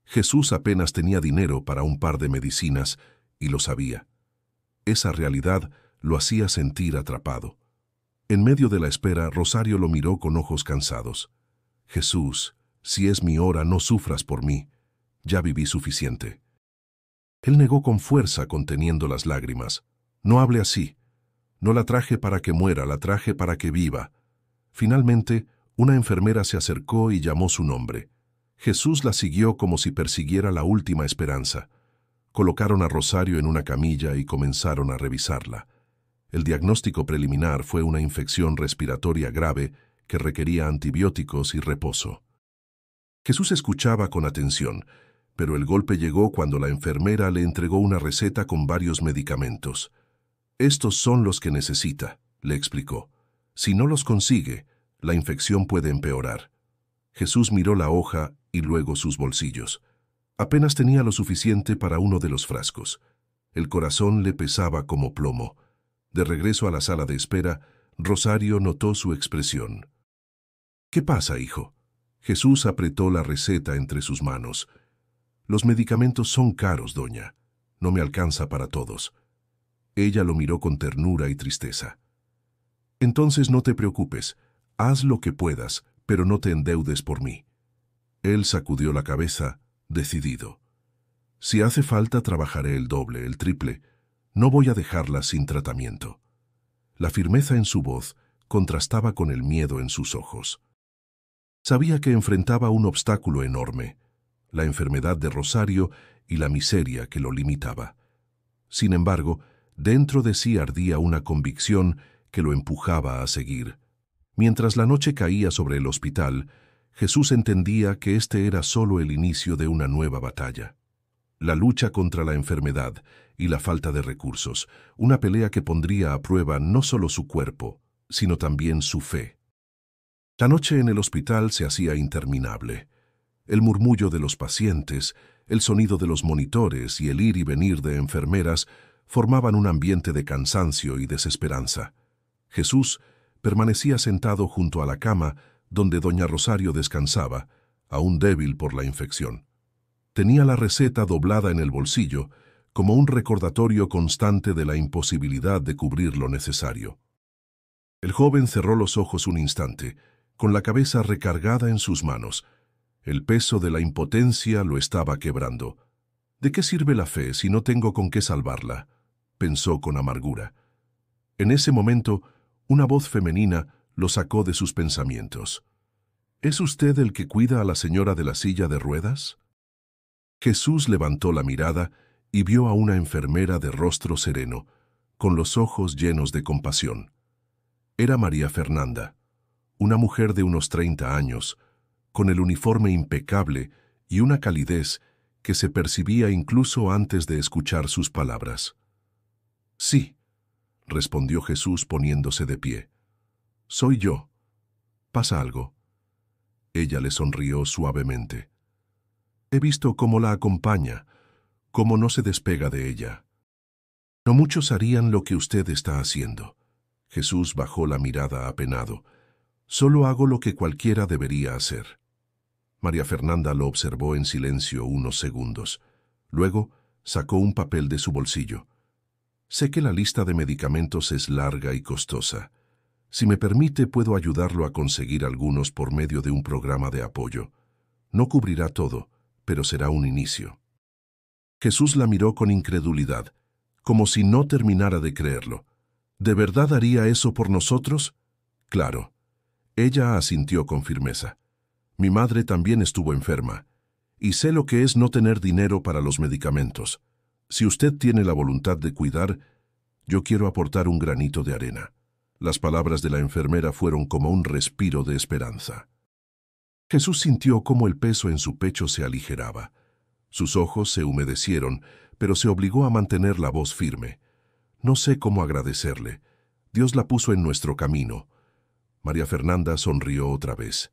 Jesús apenas tenía dinero para un par de medicinas, y lo sabía. Esa realidad lo hacía sentir atrapado. En medio de la espera, Rosario lo miró con ojos cansados. «Jesús, si es mi hora, no sufras por mí. Ya viví suficiente». Él negó con fuerza, conteniendo las lágrimas. «No hable así. No la traje para que muera, la traje para que viva». Finalmente, una enfermera se acercó y llamó su nombre. Jesús la siguió como si persiguiera la última esperanza. Colocaron a Rosario en una camilla y comenzaron a revisarla. El diagnóstico preliminar fue una infección respiratoria grave que requería antibióticos y reposo. Jesús escuchaba con atención, pero el golpe llegó cuando la enfermera le entregó una receta con varios medicamentos. «Estos son los que necesita», le explicó. «Si no los consigue, la infección puede empeorar». Jesús miró la hoja y luego sus bolsillos. Apenas tenía lo suficiente para uno de los frascos. El corazón le pesaba como plomo. De regreso a la sala de espera, Rosario notó su expresión. «¿Qué pasa, hijo?». Jesús apretó la receta entre sus manos. «Los medicamentos son caros, doña. No me alcanza para todos». Ella lo miró con ternura y tristeza. «Entonces no te preocupes. Haz lo que puedas, pero no te endeudes por mí». Él sacudió la cabeza, decidido. «Si hace falta, trabajaré el doble, el triple. No voy a dejarla sin tratamiento». La firmeza en su voz contrastaba con el miedo en sus ojos. Sabía que enfrentaba un obstáculo enorme, la enfermedad de Rosario y la miseria que lo limitaba. Sin embargo, dentro de sí ardía una convicción que lo empujaba a seguir. Mientras la noche caía sobre el hospital, Jesús entendía que este era solo el inicio de una nueva batalla. La lucha contra la enfermedad y la falta de recursos, una pelea que pondría a prueba no solo su cuerpo, sino también su fe. La noche en el hospital se hacía interminable. El murmullo de los pacientes, el sonido de los monitores y el ir y venir de enfermeras formaban un ambiente de cansancio y desesperanza. Jesús permanecía sentado junto a la cama donde doña Rosario descansaba, aún débil por la infección. Tenía la receta doblada en el bolsillo, como un recordatorio constante de la imposibilidad de cubrir lo necesario. El joven cerró los ojos un instante, con la cabeza recargada en sus manos. El peso de la impotencia lo estaba quebrando. ¿De qué sirve la fe si no tengo con qué salvarla?, pensó con amargura. En ese momento, una voz femenina lo sacó de sus pensamientos. ¿Es usted el que cuida a la señora de la silla de ruedas? Jesús levantó la mirada y vio a una enfermera de rostro sereno, con los ojos llenos de compasión. Era María Fernanda, una mujer de unos 30 años, con el uniforme impecable y una calidez que se percibía incluso antes de escuchar sus palabras. «Sí», respondió Jesús poniéndose de pie. «Soy yo. ¿Pasa algo?» Ella le sonrió suavemente. «He visto cómo la acompaña, cómo no se despega de ella. No muchos harían lo que usted está haciendo». Jesús bajó la mirada apenado. «Solo hago lo que cualquiera debería hacer». María Fernanda lo observó en silencio unos segundos. Luego sacó un papel de su bolsillo. «Sé que la lista de medicamentos es larga y costosa. Si me permite, puedo ayudarlo a conseguir algunos por medio de un programa de apoyo. No cubrirá todo, pero será un inicio». Jesús la miró con incredulidad, como si no terminara de creerlo. ¿De verdad haría eso por nosotros? Claro. Ella asintió con firmeza. Mi madre también estuvo enferma, y sé lo que es no tener dinero para los medicamentos. Si usted tiene la voluntad de cuidar, yo quiero aportar un granito de arena. Las palabras de la enfermera fueron como un respiro de esperanza. Jesús sintió cómo el peso en su pecho se aligeraba. Sus ojos se humedecieron, pero se obligó a mantener la voz firme. «No sé cómo agradecerle. Dios la puso en nuestro camino». María Fernanda sonrió otra vez.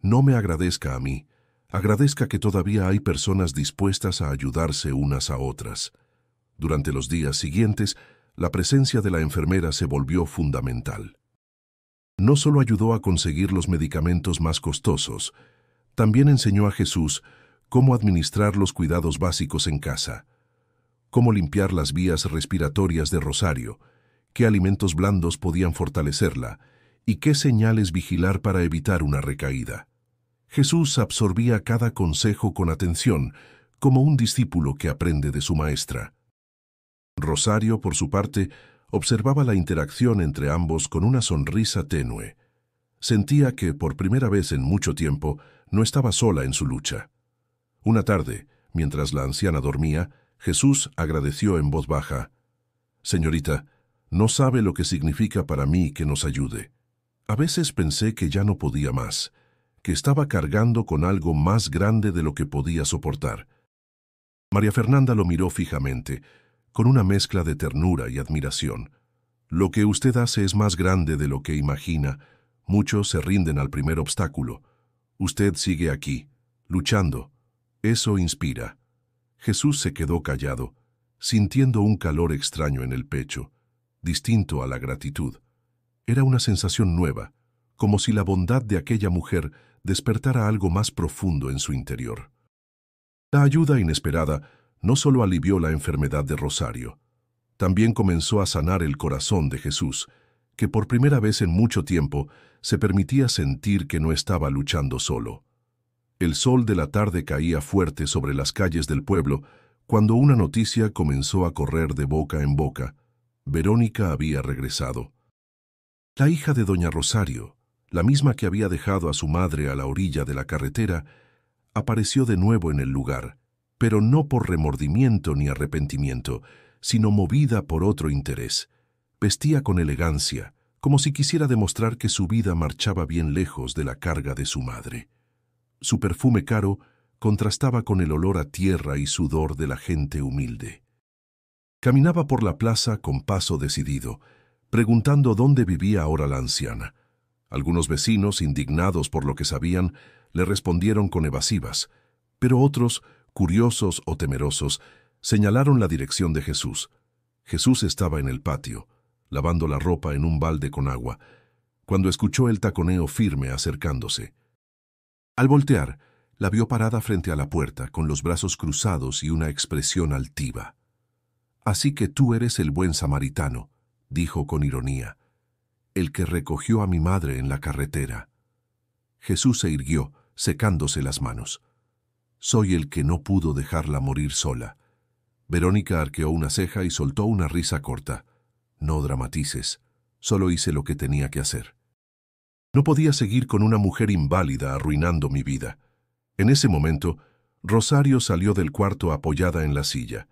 «No me agradezca a mí. Agradezca que todavía hay personas dispuestas a ayudarse unas a otras». Durante los días siguientes, la presencia de la enfermera se volvió fundamental. No solo ayudó a conseguir los medicamentos más costosos, también enseñó a Jesús cómo administrar los cuidados básicos en casa, cómo limpiar las vías respiratorias de Rosario, qué alimentos blandos podían fortalecerla y qué señales vigilar para evitar una recaída. Jesús absorbía cada consejo con atención, como un discípulo que aprende de su maestra. Rosario, por su parte, observaba la interacción entre ambos con una sonrisa tenue. Sentía que, por primera vez en mucho tiempo, no estaba sola en su lucha. Una tarde, mientras la anciana dormía, Jesús agradeció en voz baja: «Señorita, no sabe lo que significa para mí que nos ayude. A veces pensé que ya no podía más, que estaba cargando con algo más grande de lo que podía soportar». María Fernanda lo miró fijamente, con una mezcla de ternura y admiración. «Lo que usted hace es más grande de lo que imagina. Muchos se rinden al primer obstáculo. Usted sigue aquí, luchando. Eso inspira». Jesús se quedó callado, sintiendo un calor extraño en el pecho, distinto a la gratitud. Era una sensación nueva, como si la bondad de aquella mujer despertara algo más profundo en su interior. La ayuda inesperada no solo alivió la enfermedad de Rosario, también comenzó a sanar el corazón de Jesús, que por primera vez en mucho tiempo se permitía sentir que no estaba luchando solo. El sol de la tarde caía fuerte sobre las calles del pueblo cuando una noticia comenzó a correr de boca en boca. Verónica había regresado. La hija de doña Rosario, la misma que había dejado a su madre a la orilla de la carretera, apareció de nuevo en el lugar, pero no por remordimiento ni arrepentimiento, sino movida por otro interés. Vestía con elegancia, como si quisiera demostrar que su vida marchaba bien lejos de la carga de su madre. Su perfume caro contrastaba con el olor a tierra y sudor de la gente humilde. Caminaba por la plaza con paso decidido, preguntando dónde vivía ahora la anciana. Algunos vecinos, indignados por lo que sabían, le respondieron con evasivas, pero otros, curiosos o temerosos, señalaron la dirección de Jesús. Jesús estaba en el patio. lavando la ropa en un balde con agua, cuando escuchó el taconeo firme acercándose. Al voltear, la vio parada frente a la puerta, con los brazos cruzados y una expresión altiva. «Así que tú eres el buen samaritano», dijo con ironía, «el que recogió a mi madre en la carretera». Jesús se irguió, secándose las manos. «Soy el que no pudo dejarla morir sola». Verónica arqueó una ceja y soltó una risa corta. «No dramatices, solo hice lo que tenía que hacer. No podía seguir con una mujer inválida arruinando mi vida». En ese momento, Rosario salió del cuarto apoyada en la silla.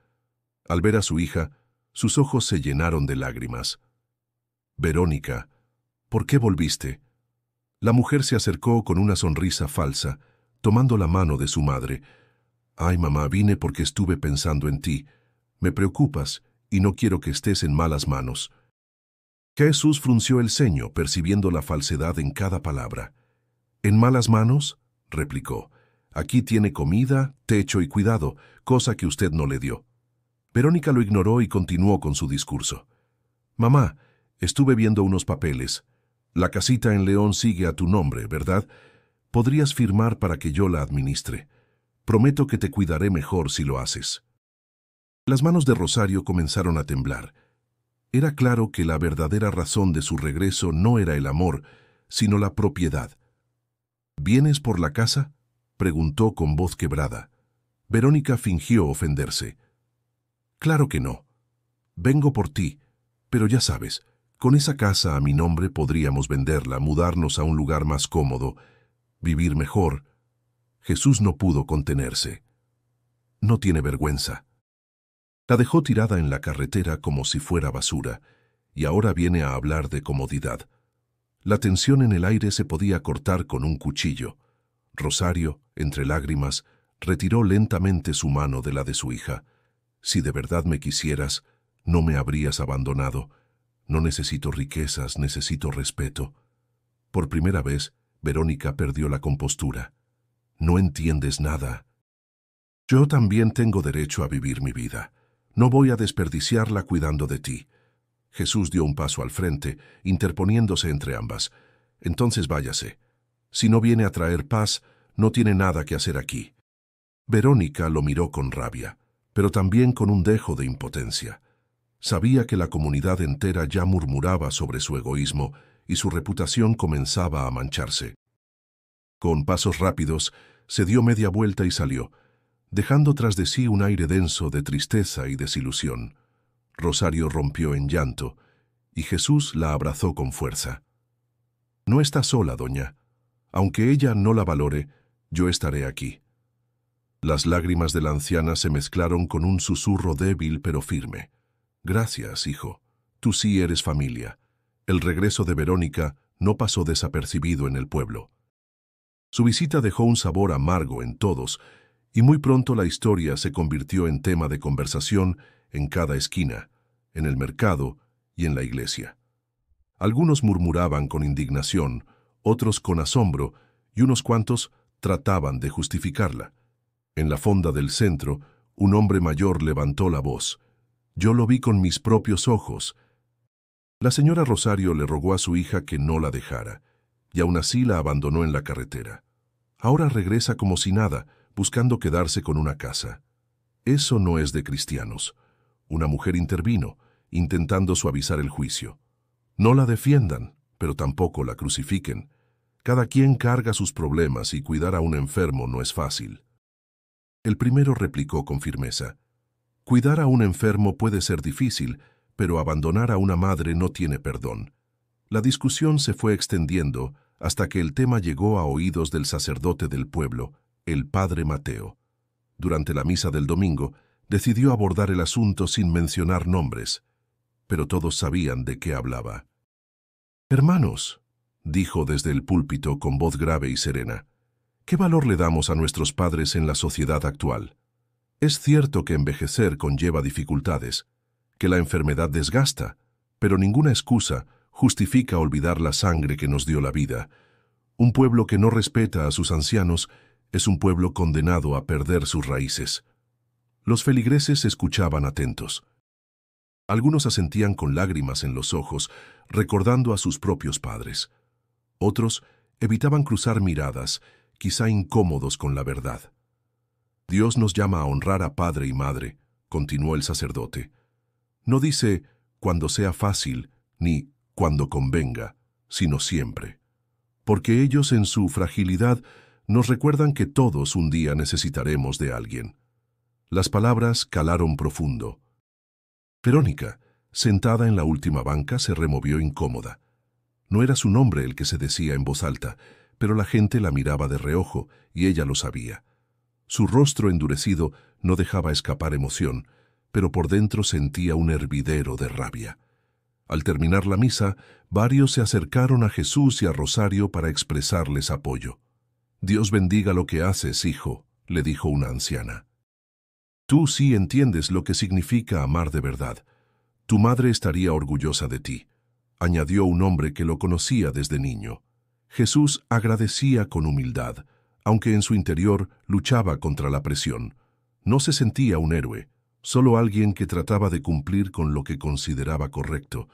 Al ver a su hija, sus ojos se llenaron de lágrimas. «Verónica, ¿por qué volviste?». La mujer se acercó con una sonrisa falsa, tomando la mano de su madre. «Ay, mamá, vine porque estuve pensando en ti. Me preocupas y no quiero que estés en malas manos». Jesús frunció el ceño, percibiendo la falsedad en cada palabra. «¿En malas manos?», replicó. «Aquí tiene comida, techo y cuidado, cosa que usted no le dio». Verónica lo ignoró y continuó con su discurso. «Mamá, estuve viendo unos papeles. La casita en León sigue a tu nombre, ¿verdad? Podrías firmar para que yo la administre. Prometo que te cuidaré mejor si lo haces». Las manos de Rosario comenzaron a temblar. Era claro que la verdadera razón de su regreso no era el amor, sino la propiedad. «¿Vienes por la casa?», preguntó con voz quebrada. Verónica fingió ofenderse. «Claro que no. Vengo por ti, pero ya sabes, con esa casa a mi nombre podríamos venderla, mudarnos a un lugar más cómodo, vivir mejor». Jesús no pudo contenerse. «No tiene vergüenza». La dejó tirada en la carretera como si fuera basura, y ahora viene a hablar de comodidad. La tensión en el aire se podía cortar con un cuchillo. Rosario, entre lágrimas, retiró lentamente su mano de la de su hija. «Si de verdad me quisieras, no me habrías abandonado. No necesito riquezas, necesito respeto». Por primera vez, Verónica perdió la compostura. «No entiendes nada. Yo también tengo derecho a vivir mi vida. No voy a desperdiciarla cuidando de ti». Jesús dio un paso al frente, interponiéndose entre ambas. «Entonces váyase. Si no viene a traer paz, no tiene nada que hacer aquí». Verónica lo miró con rabia, pero también con un dejo de impotencia. Sabía que la comunidad entera ya murmuraba sobre su egoísmo y su reputación comenzaba a mancharse. Con pasos rápidos, se dio media vuelta y salió, dejando tras de sí un aire denso de tristeza y desilusión. Rosario rompió en llanto, y Jesús la abrazó con fuerza. «No está sola, doña. Aunque ella no la valore, yo estaré aquí». Las lágrimas de la anciana se mezclaron con un susurro débil pero firme. «Gracias, hijo. Tú sí eres familia». El regreso de Verónica no pasó desapercibido en el pueblo. Su visita dejó un sabor amargo en todos, y muy pronto la historia se convirtió en tema de conversación en cada esquina, en el mercado y en la iglesia. Algunos murmuraban con indignación, otros con asombro, y unos cuantos trataban de justificarla. En la fonda del centro, un hombre mayor levantó la voz. «Yo lo vi con mis propios ojos». La señora Rosario le rogó a su hija que no la dejara, y aún así la abandonó en la carretera. Ahora regresa como si nada, buscando quedarse con una casa. Eso no es de cristianos. Una mujer intervino, intentando suavizar el juicio. No la defiendan, pero tampoco la crucifiquen. Cada quien carga sus problemas y cuidar a un enfermo no es fácil. El primero replicó con firmeza. «Cuidar a un enfermo puede ser difícil, pero abandonar a una madre no tiene perdón». La discusión se fue extendiendo hasta que el tema llegó a oídos del sacerdote del pueblo, el padre Mateo. Durante la misa del domingo, decidió abordar el asunto sin mencionar nombres, pero todos sabían de qué hablaba. «Hermanos», dijo desde el púlpito con voz grave y serena, «¿qué valor le damos a nuestros padres en la sociedad actual? Es cierto que envejecer conlleva dificultades, que la enfermedad desgasta, pero ninguna excusa justifica olvidar la sangre que nos dio la vida. Un pueblo que no respeta a sus ancianos es un pueblo condenado a perder sus raíces». Los feligreses escuchaban atentos. Algunos asentían con lágrimas en los ojos, recordando a sus propios padres. Otros evitaban cruzar miradas, quizá incómodos con la verdad. Dios nos llama a honrar a padre y madre, continuó el sacerdote. No dice cuando sea fácil, ni cuando convenga, sino siempre. Porque ellos en su fragilidad nos recuerdan que todos un día necesitaremos de alguien. Las palabras calaron profundo. Verónica, sentada en la última banca, se removió incómoda. No era su nombre el que se decía en voz alta, pero la gente la miraba de reojo y ella lo sabía. Su rostro endurecido no dejaba escapar emoción, pero por dentro sentía un hervidero de rabia. Al terminar la misa, varios se acercaron a Jesús y a Rosario para expresarles apoyo. «Dios bendiga lo que haces, hijo», le dijo una anciana. «Tú sí entiendes lo que significa amar de verdad. Tu madre estaría orgullosa de ti», añadió un hombre que lo conocía desde niño. Jesús agradecía con humildad, aunque en su interior luchaba contra la presión. No se sentía un héroe, solo alguien que trataba de cumplir con lo que consideraba correcto.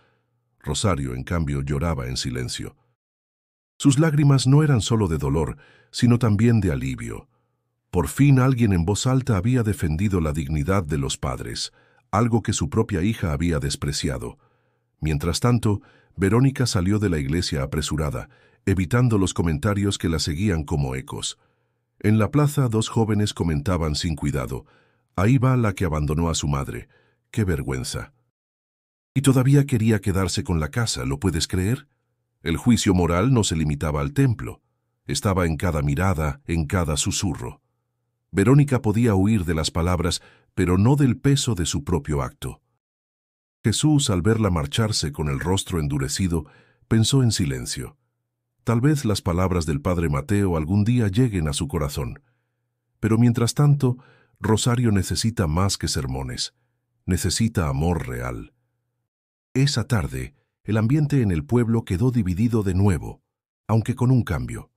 Rosario, en cambio, lloraba en silencio. Sus lágrimas no eran solo de dolor, sino también de alivio. Por fin alguien en voz alta había defendido la dignidad de los padres, algo que su propia hija había despreciado. Mientras tanto, Verónica salió de la iglesia apresurada, evitando los comentarios que la seguían como ecos. En la plaza, dos jóvenes comentaban sin cuidado: «Ahí va la que abandonó a su madre. ¡Qué vergüenza!». Y todavía quería quedarse con la casa, ¿lo puedes creer? El juicio moral no se limitaba al templo. Estaba en cada mirada, en cada susurro. Verónica podía huir de las palabras, pero no del peso de su propio acto. Jesús, al verla marcharse con el rostro endurecido, pensó en silencio. Tal vez las palabras del padre Mateo algún día lleguen a su corazón. Pero mientras tanto, Rosario necesita más que sermones. Necesita amor real. Esa tarde, el ambiente en el pueblo quedó dividido de nuevo, aunque con un cambio.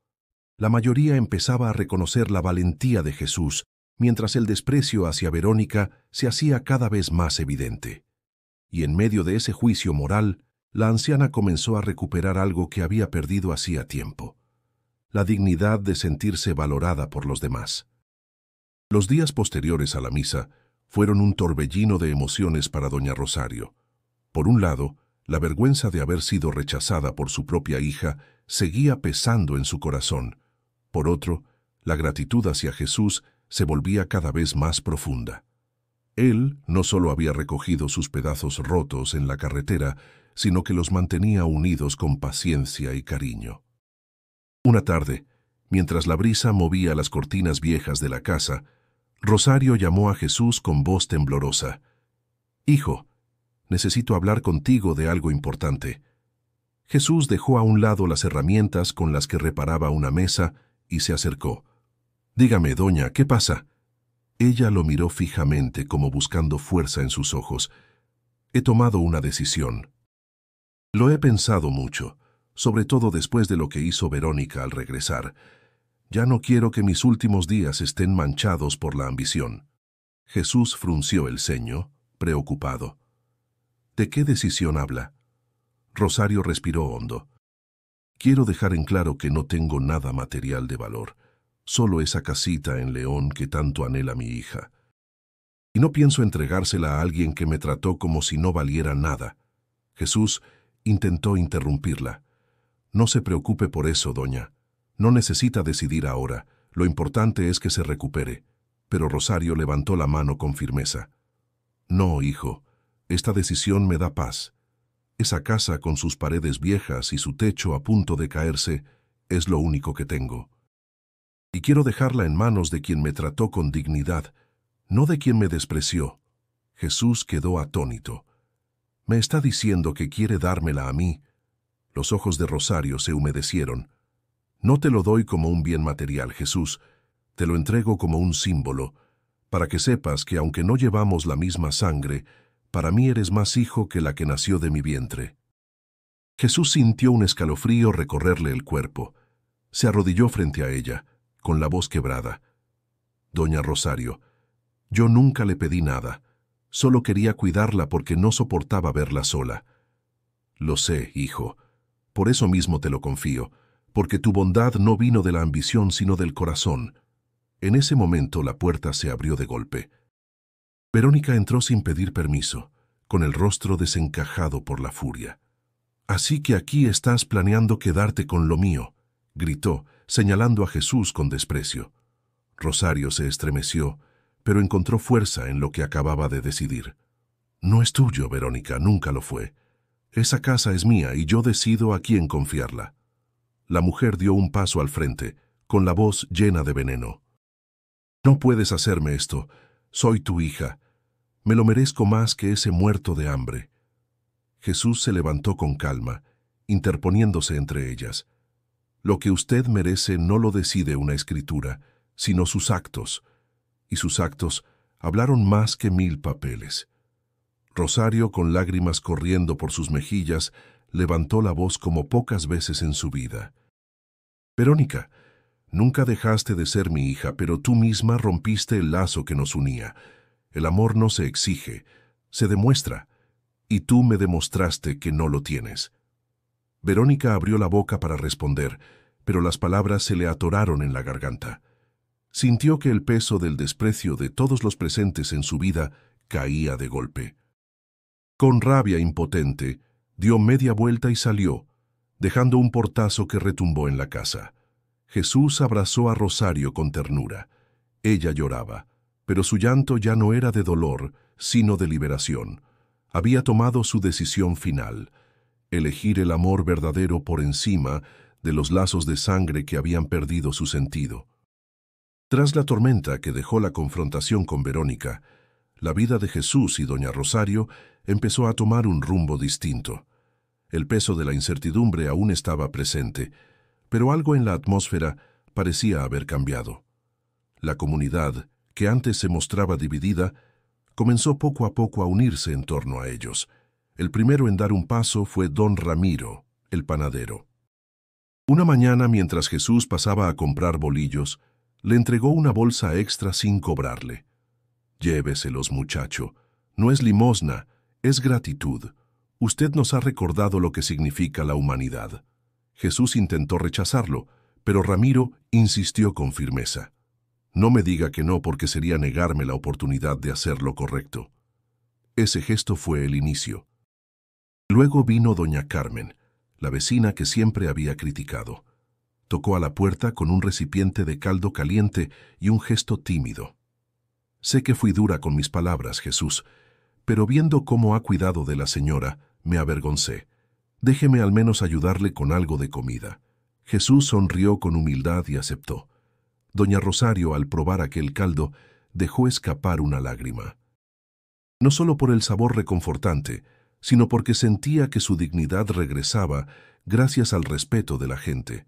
La mayoría empezaba a reconocer la valentía de Jesús, mientras el desprecio hacia Verónica se hacía cada vez más evidente. Y en medio de ese juicio moral, la anciana comenzó a recuperar algo que había perdido hacía tiempo: la dignidad de sentirse valorada por los demás. Los días posteriores a la misa fueron un torbellino de emociones para doña Rosario. Por un lado, la vergüenza de haber sido rechazada por su propia hija seguía pesando en su corazón. Por otro, la gratitud hacia Jesús se volvía cada vez más profunda. Él no solo había recogido sus pedazos rotos en la carretera, sino que los mantenía unidos con paciencia y cariño. Una tarde, mientras la brisa movía las cortinas viejas de la casa, Rosario llamó a Jesús con voz temblorosa. «Hijo, necesito hablar contigo de algo importante». Jesús dejó a un lado las herramientas con las que reparaba una mesa y se acercó. «Dígame, doña, ¿qué pasa?». Ella lo miró fijamente, como buscando fuerza en sus ojos. «He tomado una decisión. Lo he pensado mucho, sobre todo después de lo que hizo Verónica al regresar. Ya no quiero que mis últimos días estén manchados por la ambición». Jesús frunció el ceño, preocupado. «¿De qué decisión habla?». Rosario respiró hondo. «Quiero dejar en claro que no tengo nada material de valor, solo esa casita en León que tanto anhela mi hija. Y no pienso entregársela a alguien que me trató como si no valiera nada». Jesús intentó interrumpirla. «No se preocupe por eso, doña. No necesita decidir ahora. Lo importante es que se recupere». Pero Rosario levantó la mano con firmeza. «No, hijo, esta decisión me da paz. Esa casa con sus paredes viejas y su techo a punto de caerse es lo único que tengo. Y quiero dejarla en manos de quien me trató con dignidad, no de quien me despreció». Jesús quedó atónito. «¿Me está diciendo que quiere dármela a mí?». Los ojos de Rosario se humedecieron. «No te lo doy como un bien material, Jesús. Te lo entrego como un símbolo, para que sepas que aunque no llevamos la misma sangre, para mí eres más hijo que la que nació de mi vientre». Jesús sintió un escalofrío recorrerle el cuerpo. Se arrodilló frente a ella, con la voz quebrada. «Doña Rosario, yo nunca le pedí nada. Solo quería cuidarla porque no soportaba verla sola. Lo sé, hijo. Por eso mismo te lo confío, porque tu bondad no vino de la ambición sino del corazón. En ese momento la puerta se abrió de golpe. Verónica entró sin pedir permiso, con el rostro desencajado por la furia. «Así que aquí estás planeando quedarte con lo mío», gritó, señalando a Jesús con desprecio. Rosario se estremeció, pero encontró fuerza en lo que acababa de decidir. «No es tuyo, Verónica, nunca lo fue. Esa casa es mía y yo decido a quién confiarla». La mujer dio un paso al frente, con la voz llena de veneno. «No puedes hacerme esto. Soy tu hija. Me lo merezco más que ese muerto de hambre». Jesús se levantó con calma, interponiéndose entre ellas. «Lo que usted merece no lo decide una escritura, sino sus actos. Y sus actos hablaron más que 1000 papeles». Rosario, con lágrimas corriendo por sus mejillas, levantó la voz como pocas veces en su vida. «Verónica, nunca dejaste de ser mi hija, pero tú misma rompiste el lazo que nos unía. El amor no se exige, se demuestra, y tú me demostraste que no lo tienes». Verónica abrió la boca para responder, pero las palabras se le atoraron en la garganta. Sintió que el peso del desprecio de todos los presentes en su vida caía de golpe. Con rabia impotente, dio media vuelta y salió, dejando un portazo que retumbó en la casa. Jesús abrazó a Rosario con ternura. Ella lloraba, pero su llanto ya no era de dolor, sino de liberación. Había tomado su decisión final, elegir el amor verdadero por encima de los lazos de sangre que habían perdido su sentido. Tras la tormenta que dejó la confrontación con Verónica, la vida de Jesús y doña Rosario empezó a tomar un rumbo distinto. El peso de la incertidumbre aún estaba presente, pero algo en la atmósfera parecía haber cambiado. La comunidad, que antes se mostraba dividida, comenzó poco a poco a unirse en torno a ellos. El primero en dar un paso fue don Ramiro, el panadero. Una mañana, mientras Jesús pasaba a comprar bolillos, le entregó una bolsa extra sin cobrarle. «Lléveselos, muchacho. No es limosna, es gratitud. Usted nos ha recordado lo que significa la humanidad». Jesús intentó rechazarlo, pero Ramiro insistió con firmeza. «No me diga que no, porque sería negarme la oportunidad de hacer lo correcto». Ese gesto fue el inicio. Luego vino doña Carmen, la vecina que siempre había criticado. Tocó a la puerta con un recipiente de caldo caliente y un gesto tímido. «Sé que fui dura con mis palabras, Jesús, pero viendo cómo ha cuidado de la señora, me avergoncé. Déjeme al menos ayudarle con algo de comida». Jesús sonrió con humildad y aceptó. Doña Rosario, al probar aquel caldo, dejó escapar una lágrima. No solo por el sabor reconfortante, sino porque sentía que su dignidad regresaba gracias al respeto de la gente.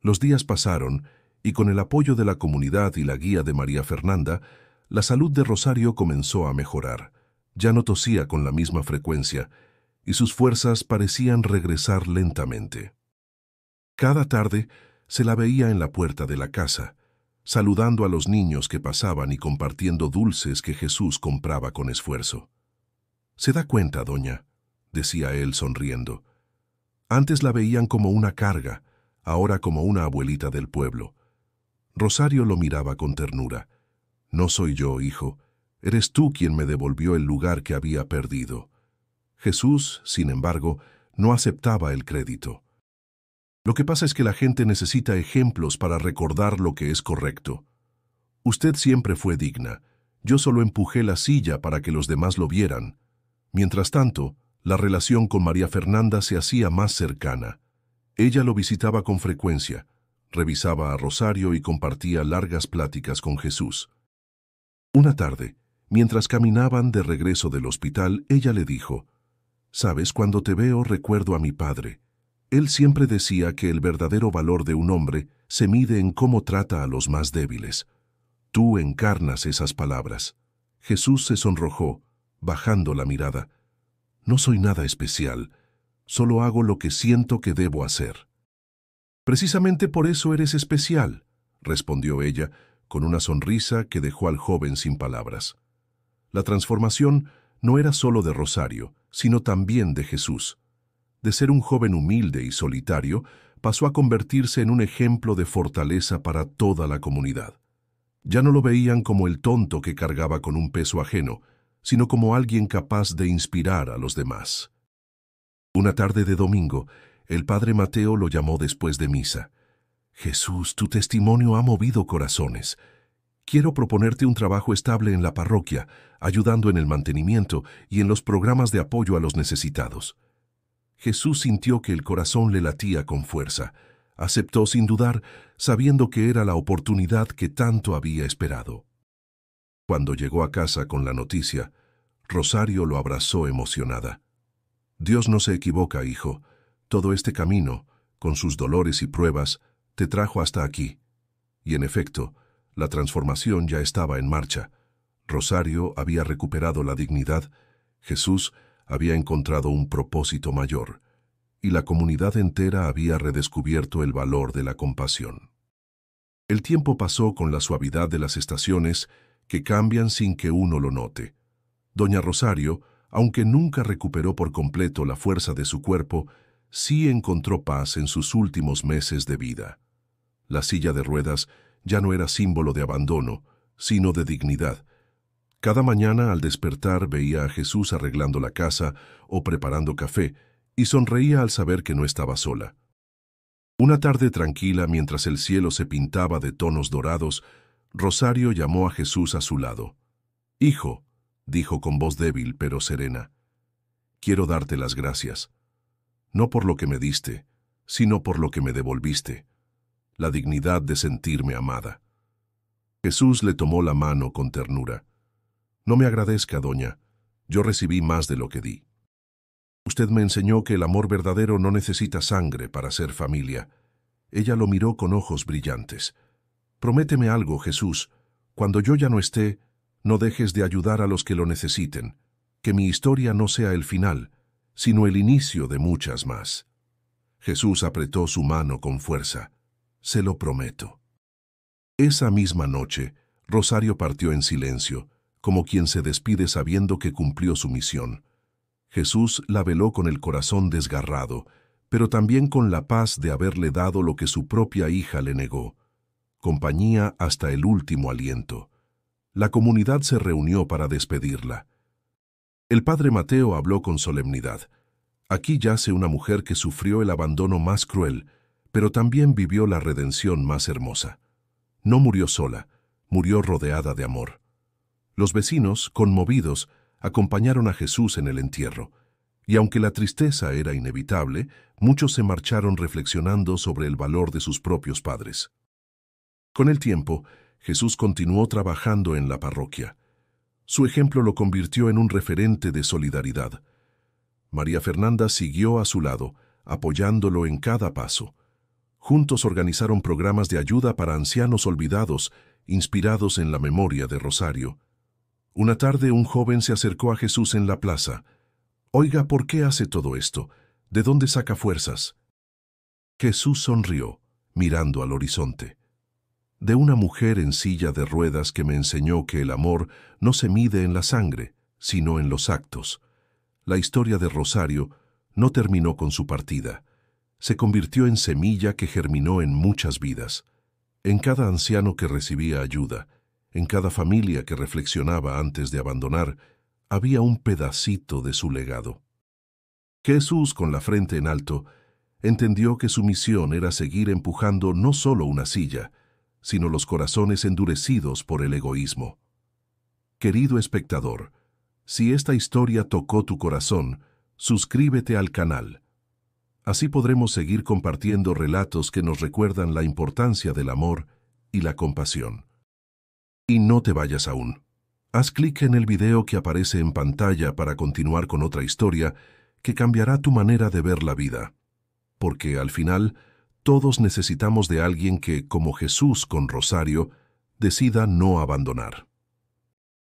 Los días pasaron, y con el apoyo de la comunidad y la guía de María Fernanda, la salud de Rosario comenzó a mejorar. Ya no tosía con la misma frecuencia, y sus fuerzas parecían regresar lentamente. Cada tarde se la veía en la puerta de la casa, saludando a los niños que pasaban y compartiendo dulces que Jesús compraba con esfuerzo. «¿Se da cuenta, doña?», decía él sonriendo. «Antes la veían como una carga, ahora como una abuelita del pueblo». Rosario lo miraba con ternura. «No soy yo, hijo. Eres tú quien me devolvió el lugar que había perdido». Jesús, sin embargo, no aceptaba el crédito. «Lo que pasa es que la gente necesita ejemplos para recordar lo que es correcto. Usted siempre fue digna. Yo solo empujé la silla para que los demás lo vieran». Mientras tanto, la relación con María Fernanda se hacía más cercana. Ella lo visitaba con frecuencia, revisaba a Rosario y compartía largas pláticas con Jesús. Una tarde, mientras caminaban de regreso del hospital, ella le dijo: «Sabes, cuando te veo recuerdo a mi padre. Él siempre decía que el verdadero valor de un hombre se mide en cómo trata a los más débiles. Tú encarnas esas palabras». Jesús se sonrojó, bajando la mirada. «No soy nada especial, solo hago lo que siento que debo hacer». «Precisamente por eso eres especial», respondió ella, con una sonrisa que dejó al joven sin palabras. La transformación no era solo de Rosario, sino también de Jesús. De ser un joven humilde y solitario, pasó a convertirse en un ejemplo de fortaleza para toda la comunidad. Ya no lo veían como el tonto que cargaba con un peso ajeno, sino como alguien capaz de inspirar a los demás. Una tarde de domingo, el padre Mateo lo llamó después de misa. «Jesús, tu testimonio ha movido corazones. Quiero proponerte un trabajo estable en la parroquia, ayudando en el mantenimiento y en los programas de apoyo a los necesitados». Jesús sintió que el corazón le latía con fuerza. Aceptó sin dudar, sabiendo que era la oportunidad que tanto había esperado. Cuando llegó a casa con la noticia, Rosario lo abrazó emocionada. «Dios no se equivoca, hijo. Todo este camino, con sus dolores y pruebas, te trajo hasta aquí». Y en efecto, la transformación ya estaba en marcha. Rosario había recuperado la dignidad, Jesús había encontrado un propósito mayor, y la comunidad entera había redescubierto el valor de la compasión. El tiempo pasó con la suavidad de las estaciones que cambian sin que uno lo note. Doña Rosario, aunque nunca recuperó por completo la fuerza de su cuerpo, sí encontró paz en sus últimos meses de vida. La silla de ruedas ya no era símbolo de abandono, sino de dignidad. Cada mañana al despertar veía a Jesús arreglando la casa o preparando café, y sonreía al saber que no estaba sola. Una tarde tranquila, mientras el cielo se pintaba de tonos dorados, Rosario llamó a Jesús a su lado. «Hijo», dijo con voz débil pero serena, «quiero darte las gracias, no por lo que me diste, sino por lo que me devolviste, la dignidad de sentirme amada». Jesús le tomó la mano con ternura. «No me agradezca, doña, yo recibí más de lo que di. Usted me enseñó que el amor verdadero no necesita sangre para ser familia». Ella lo miró con ojos brillantes. «Prométeme algo, Jesús. Cuando yo ya no esté, no dejes de ayudar a los que lo necesiten. Que mi historia no sea el final, sino el inicio de muchas más». Jesús apretó su mano con fuerza. «Se lo prometo». Esa misma noche, Rosario partió en silencio, como quien se despide sabiendo que cumplió su misión. Jesús la veló con el corazón desgarrado, pero también con la paz de haberle dado lo que su propia hija le negó: compañía hasta el último aliento. La comunidad se reunió para despedirla. El padre Mateo habló con solemnidad. «Aquí yace una mujer que sufrió el abandono más cruel, pero también vivió la redención más hermosa. No murió sola, murió rodeada de amor». Los vecinos, conmovidos, acompañaron a Jesús en el entierro, y aunque la tristeza era inevitable, muchos se marcharon reflexionando sobre el valor de sus propios padres. Con el tiempo, Jesús continuó trabajando en la parroquia. Su ejemplo lo convirtió en un referente de solidaridad. María Fernanda siguió a su lado, apoyándolo en cada paso. Juntos organizaron programas de ayuda para ancianos olvidados, inspirados en la memoria de Rosario. Una tarde un joven se acercó a Jesús en la plaza. «Oiga, ¿por qué hace todo esto? ¿De dónde saca fuerzas?». Jesús sonrió, mirando al horizonte. «De una mujer en silla de ruedas que me enseñó que el amor no se mide en la sangre, sino en los actos». La historia de Rosario no terminó con su partida. Se convirtió en semilla que germinó en muchas vidas. En cada anciano que recibía ayuda, en cada familia que reflexionaba antes de abandonar, había un pedacito de su legado. Jesús, con la frente en alto, entendió que su misión era seguir empujando no solo una silla, sino los corazones endurecidos por el egoísmo. Querido espectador, si esta historia tocó tu corazón, suscríbete al canal. Así podremos seguir compartiendo relatos que nos recuerdan la importancia del amor y la compasión. Y no te vayas aún. Haz clic en el video que aparece en pantalla para continuar con otra historia que cambiará tu manera de ver la vida. Porque al final, todos necesitamos de alguien que, como Jesús con Rosario, decida no abandonar.